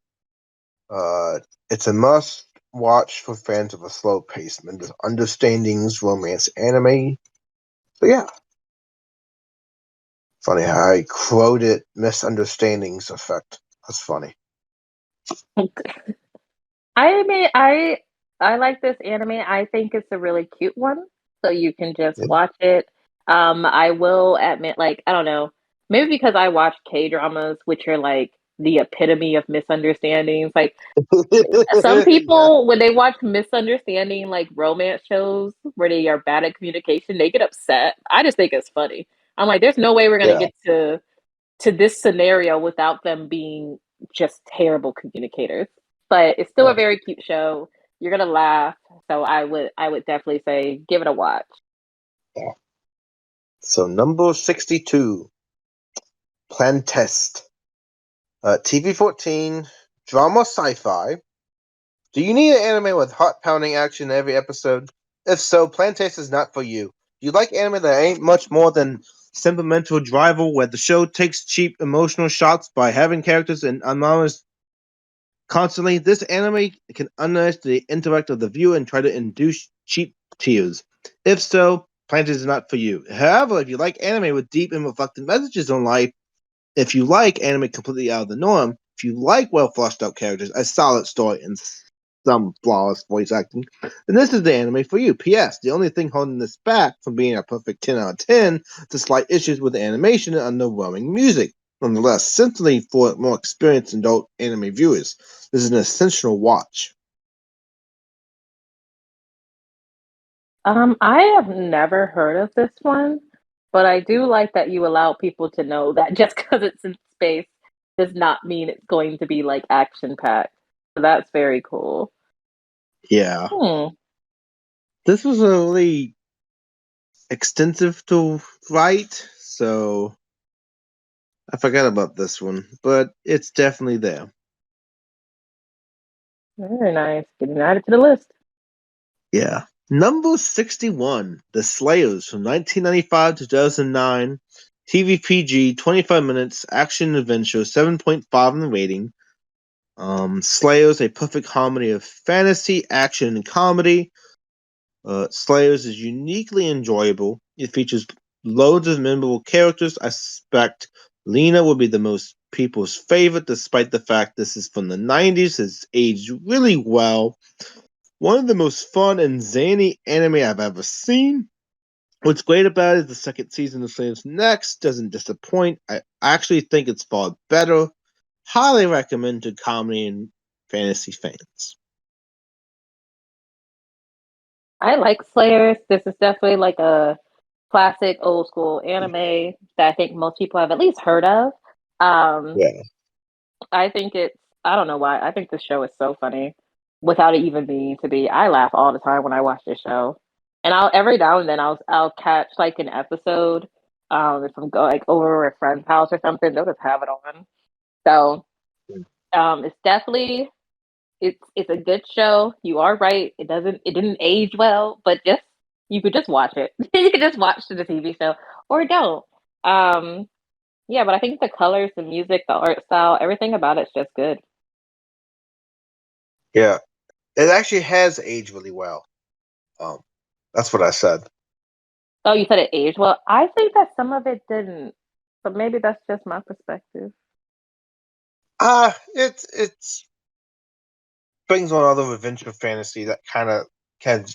It's a must watch for fans of a slow paced understandings romance anime. So yeah, funny how I quoted misunderstandings effect. That's funny. I mean, I like this anime. I think it's a really cute one, so you can just watch it. I will admit, like, I don't know, maybe because I watch K-dramas, which are like the epitome of misunderstandings. Like some Yeah, people, when they watch misunderstanding like romance shows where they are bad at communication, they get upset. I just think it's funny. I'm like, there's no way we're gonna yeah, get to this scenario without them being just terrible communicators. But it's still a very cute show. You're gonna laugh, so I would definitely say give it a watch. yeah. So number 62, Plan Test. TV 14, drama sci-fi. Do you need an anime with heart pounding action in every episode? If so, Plantace is not for you. Do you like anime that ain't much more than sentimental drivel where the show takes cheap emotional shots by having characters and anonymous constantly? This anime can unearth the intellect of the viewer and try to induce cheap tears. If so, Plantace is not for you. However, if you like anime with deep and reflective messages on life, if you like anime completely out of the norm, if you like well fleshed out characters, a solid story, and some flawless voice acting, then this is the anime for you. P.S. The only thing holding this back from being a perfect 10 out of 10 is the slight issues with the animation and underwhelming music. Nonetheless, simply for more experienced adult anime viewers, this is an essential watch. I have never heard of this one, but I do like that you allow people to know that just because it's in space does not mean it's going to be like action packed. So that's very cool. Yeah. Hmm. This was a really extensive to write, so I forgot about this one, but it's definitely there. Very nice. Getting added to the list. Yeah. Number 61, The Slayers from 1995 to 2009. TVPG, 25 minutes, action adventure, 7.5 in the rating. Slayers, a perfect harmony of fantasy, action, and comedy. Slayers is uniquely enjoyable. It features loads of memorable characters. I suspect Lena will be the most people's favorite, despite the fact this is from the 90s. It's aged really well. One of the most fun and zany anime I've ever seen. What's great about it is the second season of Slayers Next doesn't disappoint. I actually think it's far better. Highly recommend to comedy and fantasy fans. I like Slayers. This is definitely like a classic old school anime that I think most people have at least heard of. Um, Yeah. I think it's I don't know why. I think this show is so funny without it even being to be. I laugh all the time when I watch this show. And I'll every now and then I'll catch like an episode if I'm go like over at a friend's house or something, they'll just have it on. So it's definitely it's a good show. You are right. It didn't age well, but just you could just watch it. You could just watch the TV show or don't. Um, yeah, but I think the colors, the music, the art style, everything about it's just good. Yeah, it actually has aged really well. Um, that's what I said. Oh, you said it aged well. I think that some of it didn't, but maybe that's just my perspective. It's brings on other adventure fantasy that kind of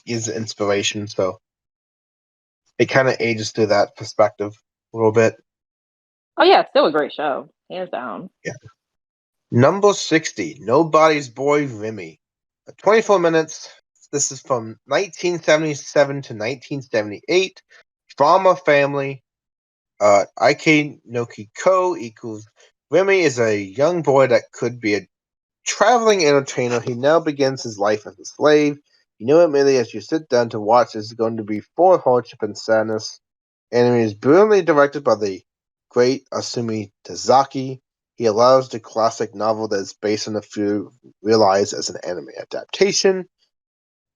is inspiration, so it kind of ages through that perspective a little bit. Oh yeah, it's still a great show, hands down. Yeah. Number 60, Nobody's Boy Remy. 24 minutes. This is from 1977 to 1978. Drama family. Ik no Kiko equals Remy is a young boy that could be a traveling entertainer. He now begins his life as a slave. You know immediately as you sit down to watch this is going to be full of hardship and sadness. Anime is brilliantly directed by the great Asumi Tazaki. He allows the classic novel that is based on a few realized as an anime adaptation.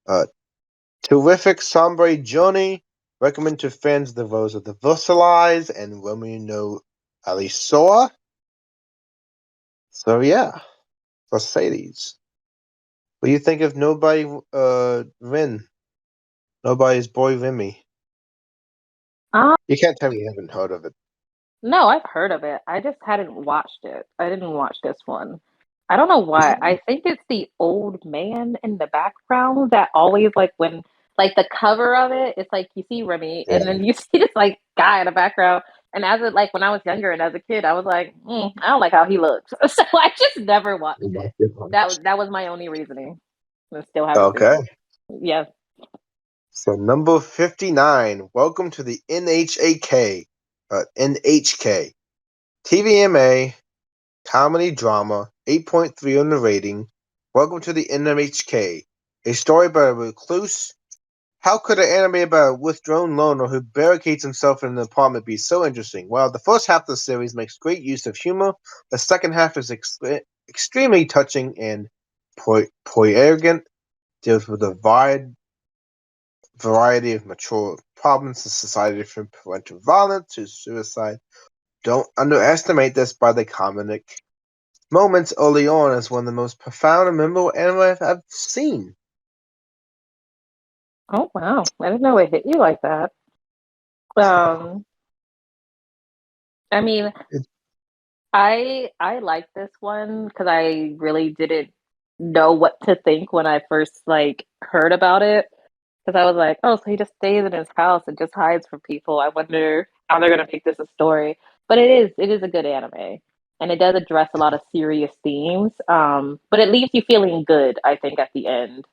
Uh, Terrific sombre journey. Recommend to fans the Rose of the Versailles and Romeo no Alisoa. So yeah, Mercedes. What do you think of Rin? Nobody's Boy Remy. Um, You can't tell me you haven't heard of it. no, I've heard of it. I just hadn't watched it. I didn't watch this one. I don't know why. I think it's the old man in the background that always like when like the cover of it, it's like you see Remy Yeah. and then you see this like guy in the background. And as it like when I was younger and as a kid, I was like, I don't like how he looks. So I just never watched it. That was my only reasoning. I still haven't seen Okay. it. Yeah. So number 59. Welcome to the NHK. TVMA comedy drama, 8.3 on the rating. Welcome to the NHK. A story about a recluse. How could an anime about a withdrawn loner who barricades himself in an apartment be so interesting? Well, the first half of the series makes great use of humor. The second half is extremely touching and poignant, deals with a wide variety of mature problems in society, from parental violence to suicide. Don't underestimate this by the comedic moments early on as one of the most profound and memorable anime I've seen. Oh wow. I didn't know it hit you like that. Um I mean, I like this one because I really didn't know what to think when I first like heard about it. Because I was like, oh, so he just stays in his house and just hides from people. I wonder how they're gonna make this a story. But it is a good anime, and it does address a lot of serious themes. But it leaves you feeling good, I think, at the end,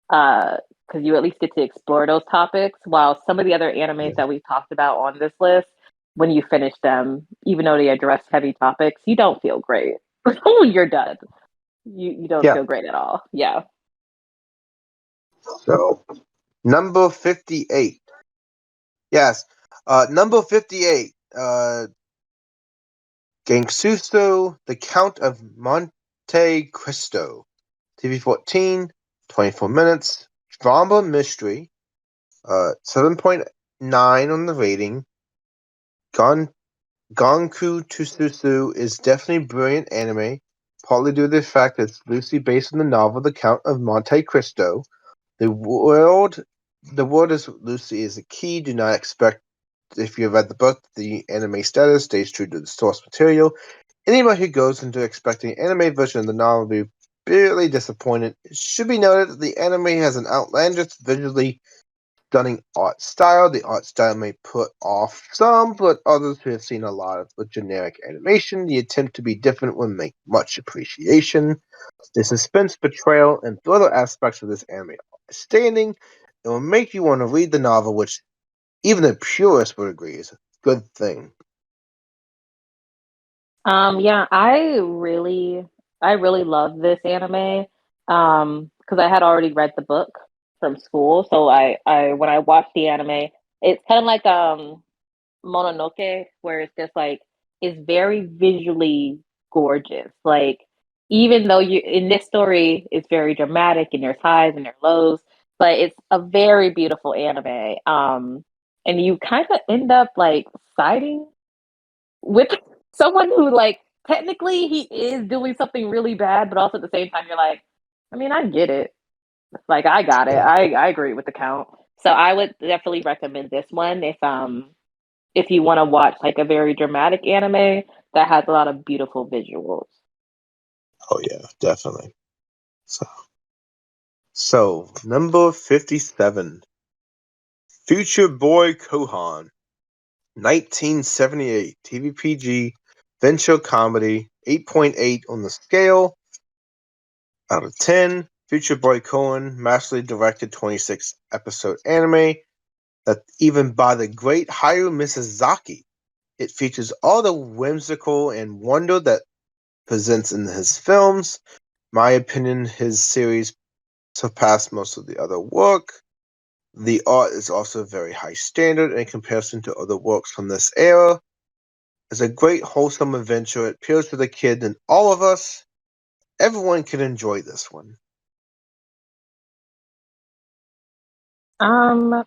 because you at least get to explore those topics. While some of the other animes that we've talked about on this list, when you finish them, even though they address heavy topics, you don't feel great. When you're done. You don't Yeah. feel great at all. Yeah. So number 58. Yes. Number 58. Gangsuso, The Count of Monte Cristo. TV 14, 24 minutes. Drama mystery. 7.9 on the rating. Gon Gonku Tsusu is definitely brilliant anime, partly due to the fact that it's loosely based on the novel The Count of Monte Cristo. The world the world is loosely is a key. Do not expect, if you have read the book, the anime status stays true to the source material. Anyone who goes into expecting an anime version of the novel will be bitterly disappointed. It should be noted that the anime has an outlandish, visually stunning art style. The art style may put off some, but others who have seen a lot of the generic animation, the attempt to be different will make much appreciation. The suspense, betrayal, and thriller aspects of this anime are outstanding. It will make you want to read the novel, which even the purist would agree is a good thing. Yeah, I really love this anime. Because I had already read the book from school, so I when I watched the anime, it's kind of like Mononoke, where it's just like it's very visually gorgeous. Like even though you in this story it's very dramatic and there's highs and there's lows, but it's a very beautiful anime. And you kind of end up like siding with someone who like technically he is doing something really bad, but also at the same time you're like, I mean, I get it. Like I got it. I agree with the count. So I would definitely recommend this one if you want to watch like a very dramatic anime that has a lot of beautiful visuals. Oh yeah, definitely. So number 57, Future Boy Kohan, 1978 TVPG venture comedy, 8.8 on the scale out of 10. Future Boy Kohan, masterly directed 26 episode anime that even by the great Hayao Miyazaki. It features all the whimsical and wonder that presents in his films. My opinion, his series surpassed most of the other work. The art is also very high standard in comparison to other works from this era. It's a great wholesome adventure. It appeals to the kid in all of us. Everyone can enjoy this one. Um,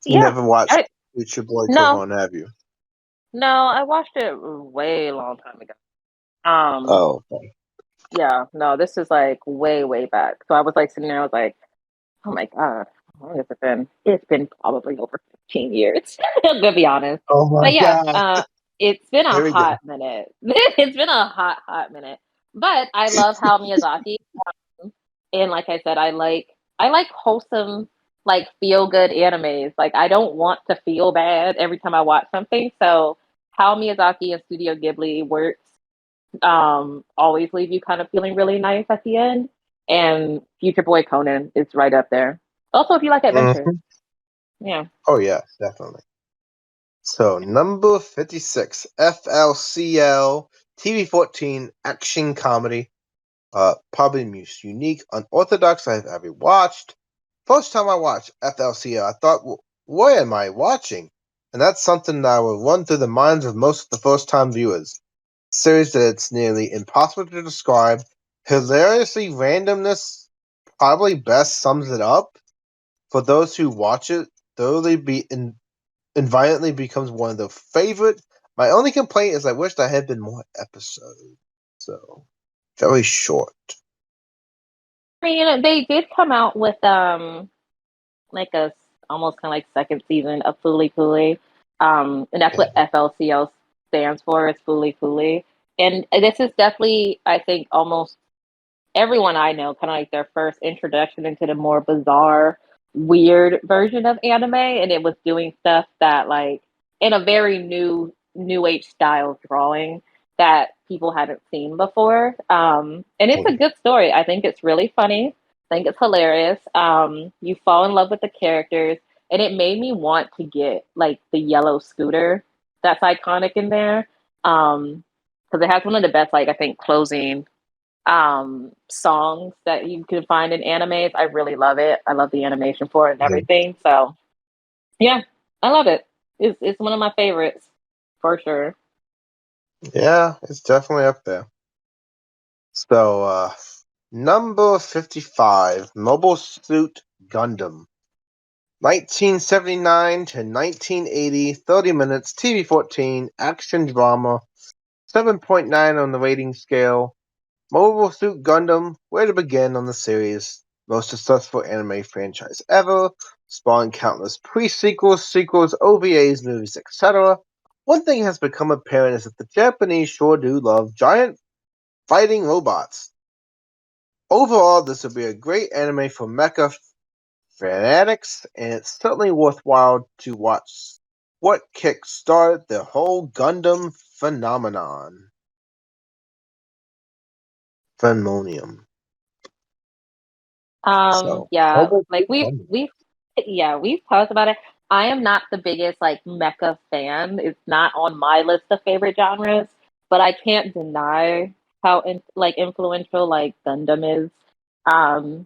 You yeah, never watched I Future Boy no, Kohan, have you? no, I watched it way long time ago. Um, Oh, okay. yeah, no, this is like way, way back. So I was like sitting there, I was like, oh my God, how long has it been? It's been probably over 15 years, to be honest. Oh my But yeah, god. it's been a Here we go. hot minute. It's been a hot, hot minute. But I love how Miyazaki, and like I said, I like wholesome, like feel good animes. Like I don't want to feel bad every time I watch something. So how Miyazaki and Studio Ghibli works always leave you kind of feeling really nice at the end. And Future Boy Conan is right up there. Also, if you like adventure, Mhm. yeah. Oh yeah, definitely. So number 56, FLCL TV14 action comedy. Probably most unique, unorthodox I've ever watched. First time I watched FLCL, I thought, what am I watching? And that's something that will run through the minds of most of the first time viewers. Series that it's nearly impossible to describe. Hilariously randomness probably best sums it up. For those who watch it, thoroughly and violently becomes one of their favorite. My only complaint is I wished I had been more episodes. So very short. I mean, they did come out with like almost kind of like second season of Fooly Cooly, and that's Yeah. what FLCL stands for. It's Fooly Cooly, and this is definitely I think almost everyone I know kind of like their first introduction into the more bizarre, weird version of anime, and it was doing stuff that like in a very new age style drawing that people hadn't seen before. And it's a good story. I think it's really funny. I think it's hilarious. You fall in love with the characters, and it made me want to get like the yellow scooter that's iconic in there. Because it has one of the best, like I think, closing songs that you can find in animes. I really love it. I love the animation for it and Mhm. everything. So yeah, I love it. It's one of my favorites for sure. Yeah, it's definitely up there. So, number 55, Mobile Suit Gundam. 1979 to 1980, 30 minutes, TV14, action drama, 7.9 on the rating scale. Mobile Suit Gundam, where to begin on the series? Most successful anime franchise ever, spawned countless pre-sequels, sequels, OVAs, movies, etc. One thing has become apparent is that the Japanese sure do love giant fighting robots. Overall, this would be a great anime for mecha fanatics, and it's certainly worthwhile to watch what kick-started the whole Gundam phenomenon. Phenomenon. So, Yeah, Mobile like Suit Gundam. we've talked about it. I am not the biggest like mecha fan. It's not on my list of favorite genres, but I can't deny how like influential like Gundam is. And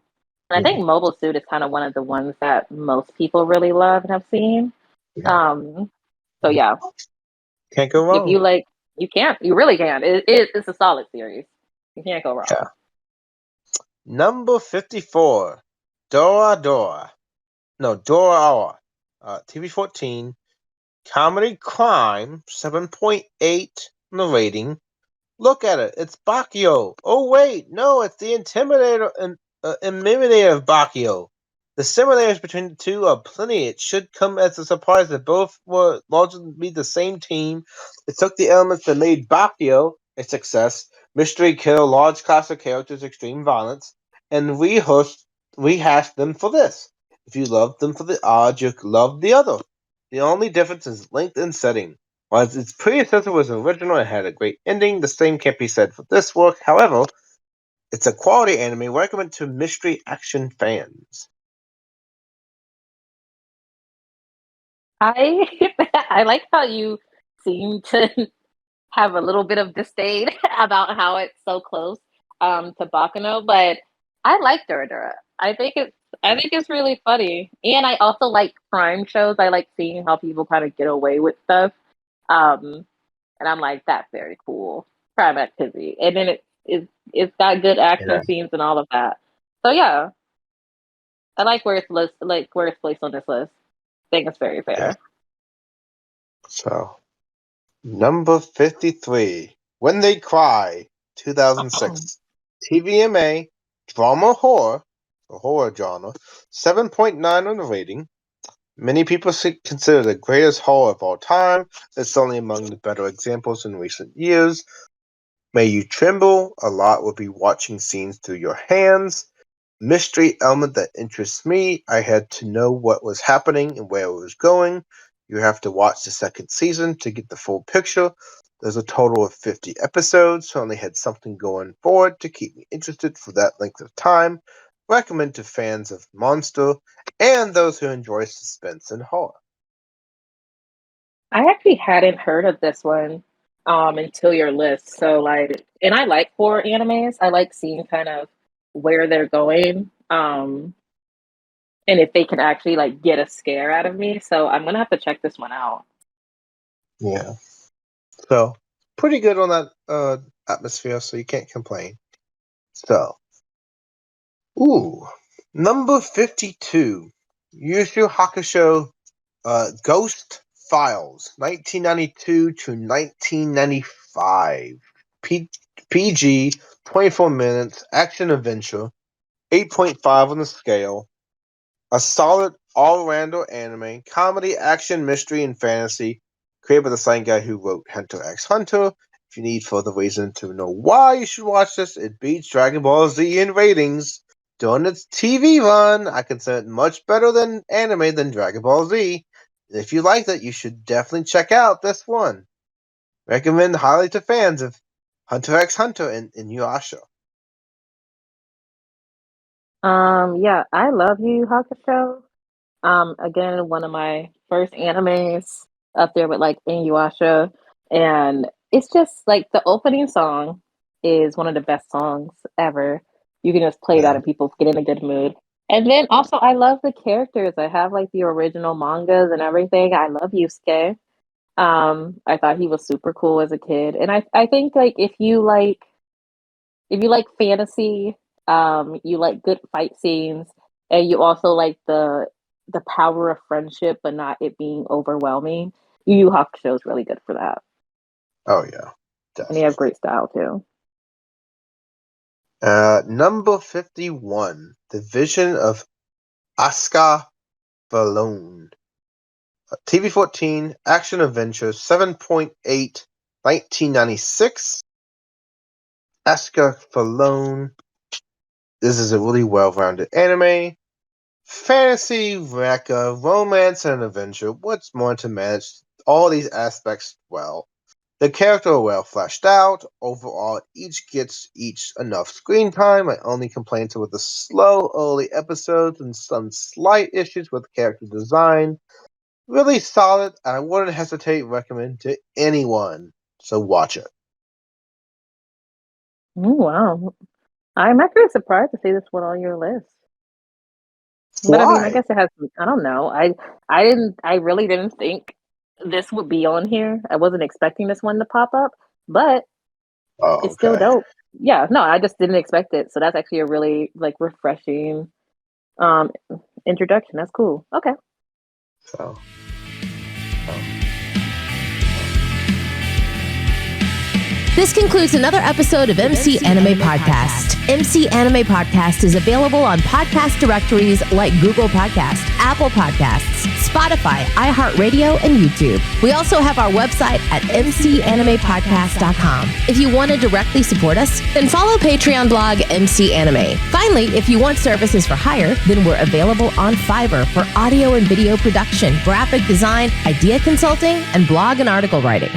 I think Mhm. Mobile Suit is kind of one of the ones that most people really love and have seen. Yeah. Um, so yeah, Can't go if wrong. you like You can't. You really can't. It's a solid series. You can't go wrong. Yeah. Number 54, Dora Dora. No, Dora. TV 14, comedy crime, 7.8 on the rating. Look at it. It's Bakio. Oh, wait. No, it's the Intimidator of Bakio. The similarities between the two are plenty. It should come as a surprise that both were largely the same team. It took the elements that made Bakio a success, mystery kill, large cast of characters, extreme violence, and rehashed them for this. If you loved them for the odds, you loved the other. The only difference is length and setting. While its predecessor was original and had a great ending, the same can't be said for this work. However, it's a quality anime recommended to mystery action fans. I I like how you seem to have a little bit of disdain about how it's so close to Bakano, but I like Dura. I think it's really funny, and I also like crime shows. I like seeing how people kind of get away with stuff, um, and I'm like, that's very cool crime activity. And then it's got good Yeah. action scenes and all of that. So yeah, I like where it's placed on this list. I think it's very Yeah. fair. So, number 53, When They Cry, 2006. TVMA, drama horror, a horror genre, 7.9 on the rating. Many people consider the greatest horror of all time. It's only among the better examples in recent years. May you tremble a lot will be watching scenes through your hands. Mystery element that interests me. I had to know what was happening and where it was going. You have to watch the second season to get the full picture. There's a total of 50 episodes, so I only had something going forward to keep me interested for that length of time. Recommend to fans of Monster and those who enjoy suspense and horror. I actually hadn't heard of this one until your list. So like, and I like horror animes. I like seeing kind of where they're going, and if they can actually like get a scare out of me. So I'm gonna have to check this one out. Yeah. So, pretty good on that atmosphere, so you can't complain. So, number 52, Yu Hakusho Ghost Files, 1992 to 1995. PG, 24 minutes, action adventure, 8.5 on the scale. A solid all-rounder anime, comedy, action, mystery, and fantasy, created by the same guy who wrote Hunter x Hunter. If you need further reason to know why you should watch this, it beats Dragon Ball Z in ratings. During its TV run, I consider it much better than anime than Dragon Ball Z. If you like that, you should definitely check out this one. Recommend highly to fans of Hunter x Hunter and Inuyasha. Yeah, I love Yu Hakusho. Again, one of my first animes up there with like Inuyasha, and it's just like the opening song is one of the best songs ever. You can just play that Yeah. and people get in a good mood. And then also, I love the characters. I have like the original mangas and everything. I love Yusuke. I thought he was super cool as a kid, and I think like if you like fantasy, you like good fight scenes, and you also like the power of friendship, but not it being overwhelming. Yu Yu Hakusho is really good for that, Oh, yeah. and they have Definitely. great style too. Number 51, The Vision of Asuka Balloon. TV 14, Action Adventure, 7.8, 1996. Asuka Balloon. This is a really well-rounded anime. Fantasy, mecha, romance, and adventure. What's more to manage all these aspects well? The characters are well fleshed out. Overall, each gets enough screen time. My only complaints are with the slow early episodes and some slight issues with character design. Really solid, and I wouldn't hesitate to recommend to anyone. So watch it. Oh, wow, I'm actually surprised to see this one on your list. But I mean, I Why? guess it has. I don't know. I really didn't think this would be on here. I wasn't expecting this one to pop up. but Oh, it's still okay. dope. Yeah, no, I just didn't expect it. So that's actually a really like refreshing introduction. That's cool. Okay. So. This concludes another episode of MC Anime Podcast. MC Anime Podcast is available on podcast directories like Google Podcasts, Apple Podcasts, Spotify, iHeartRadio, and YouTube. We also have our website at mcanimepodcast.com. If you want to directly support us, then follow Patreon blog MC Anime. Finally, if you want services for hire, then we're available on Fiverr for audio and video production, graphic design, idea consulting, and blog and article writing.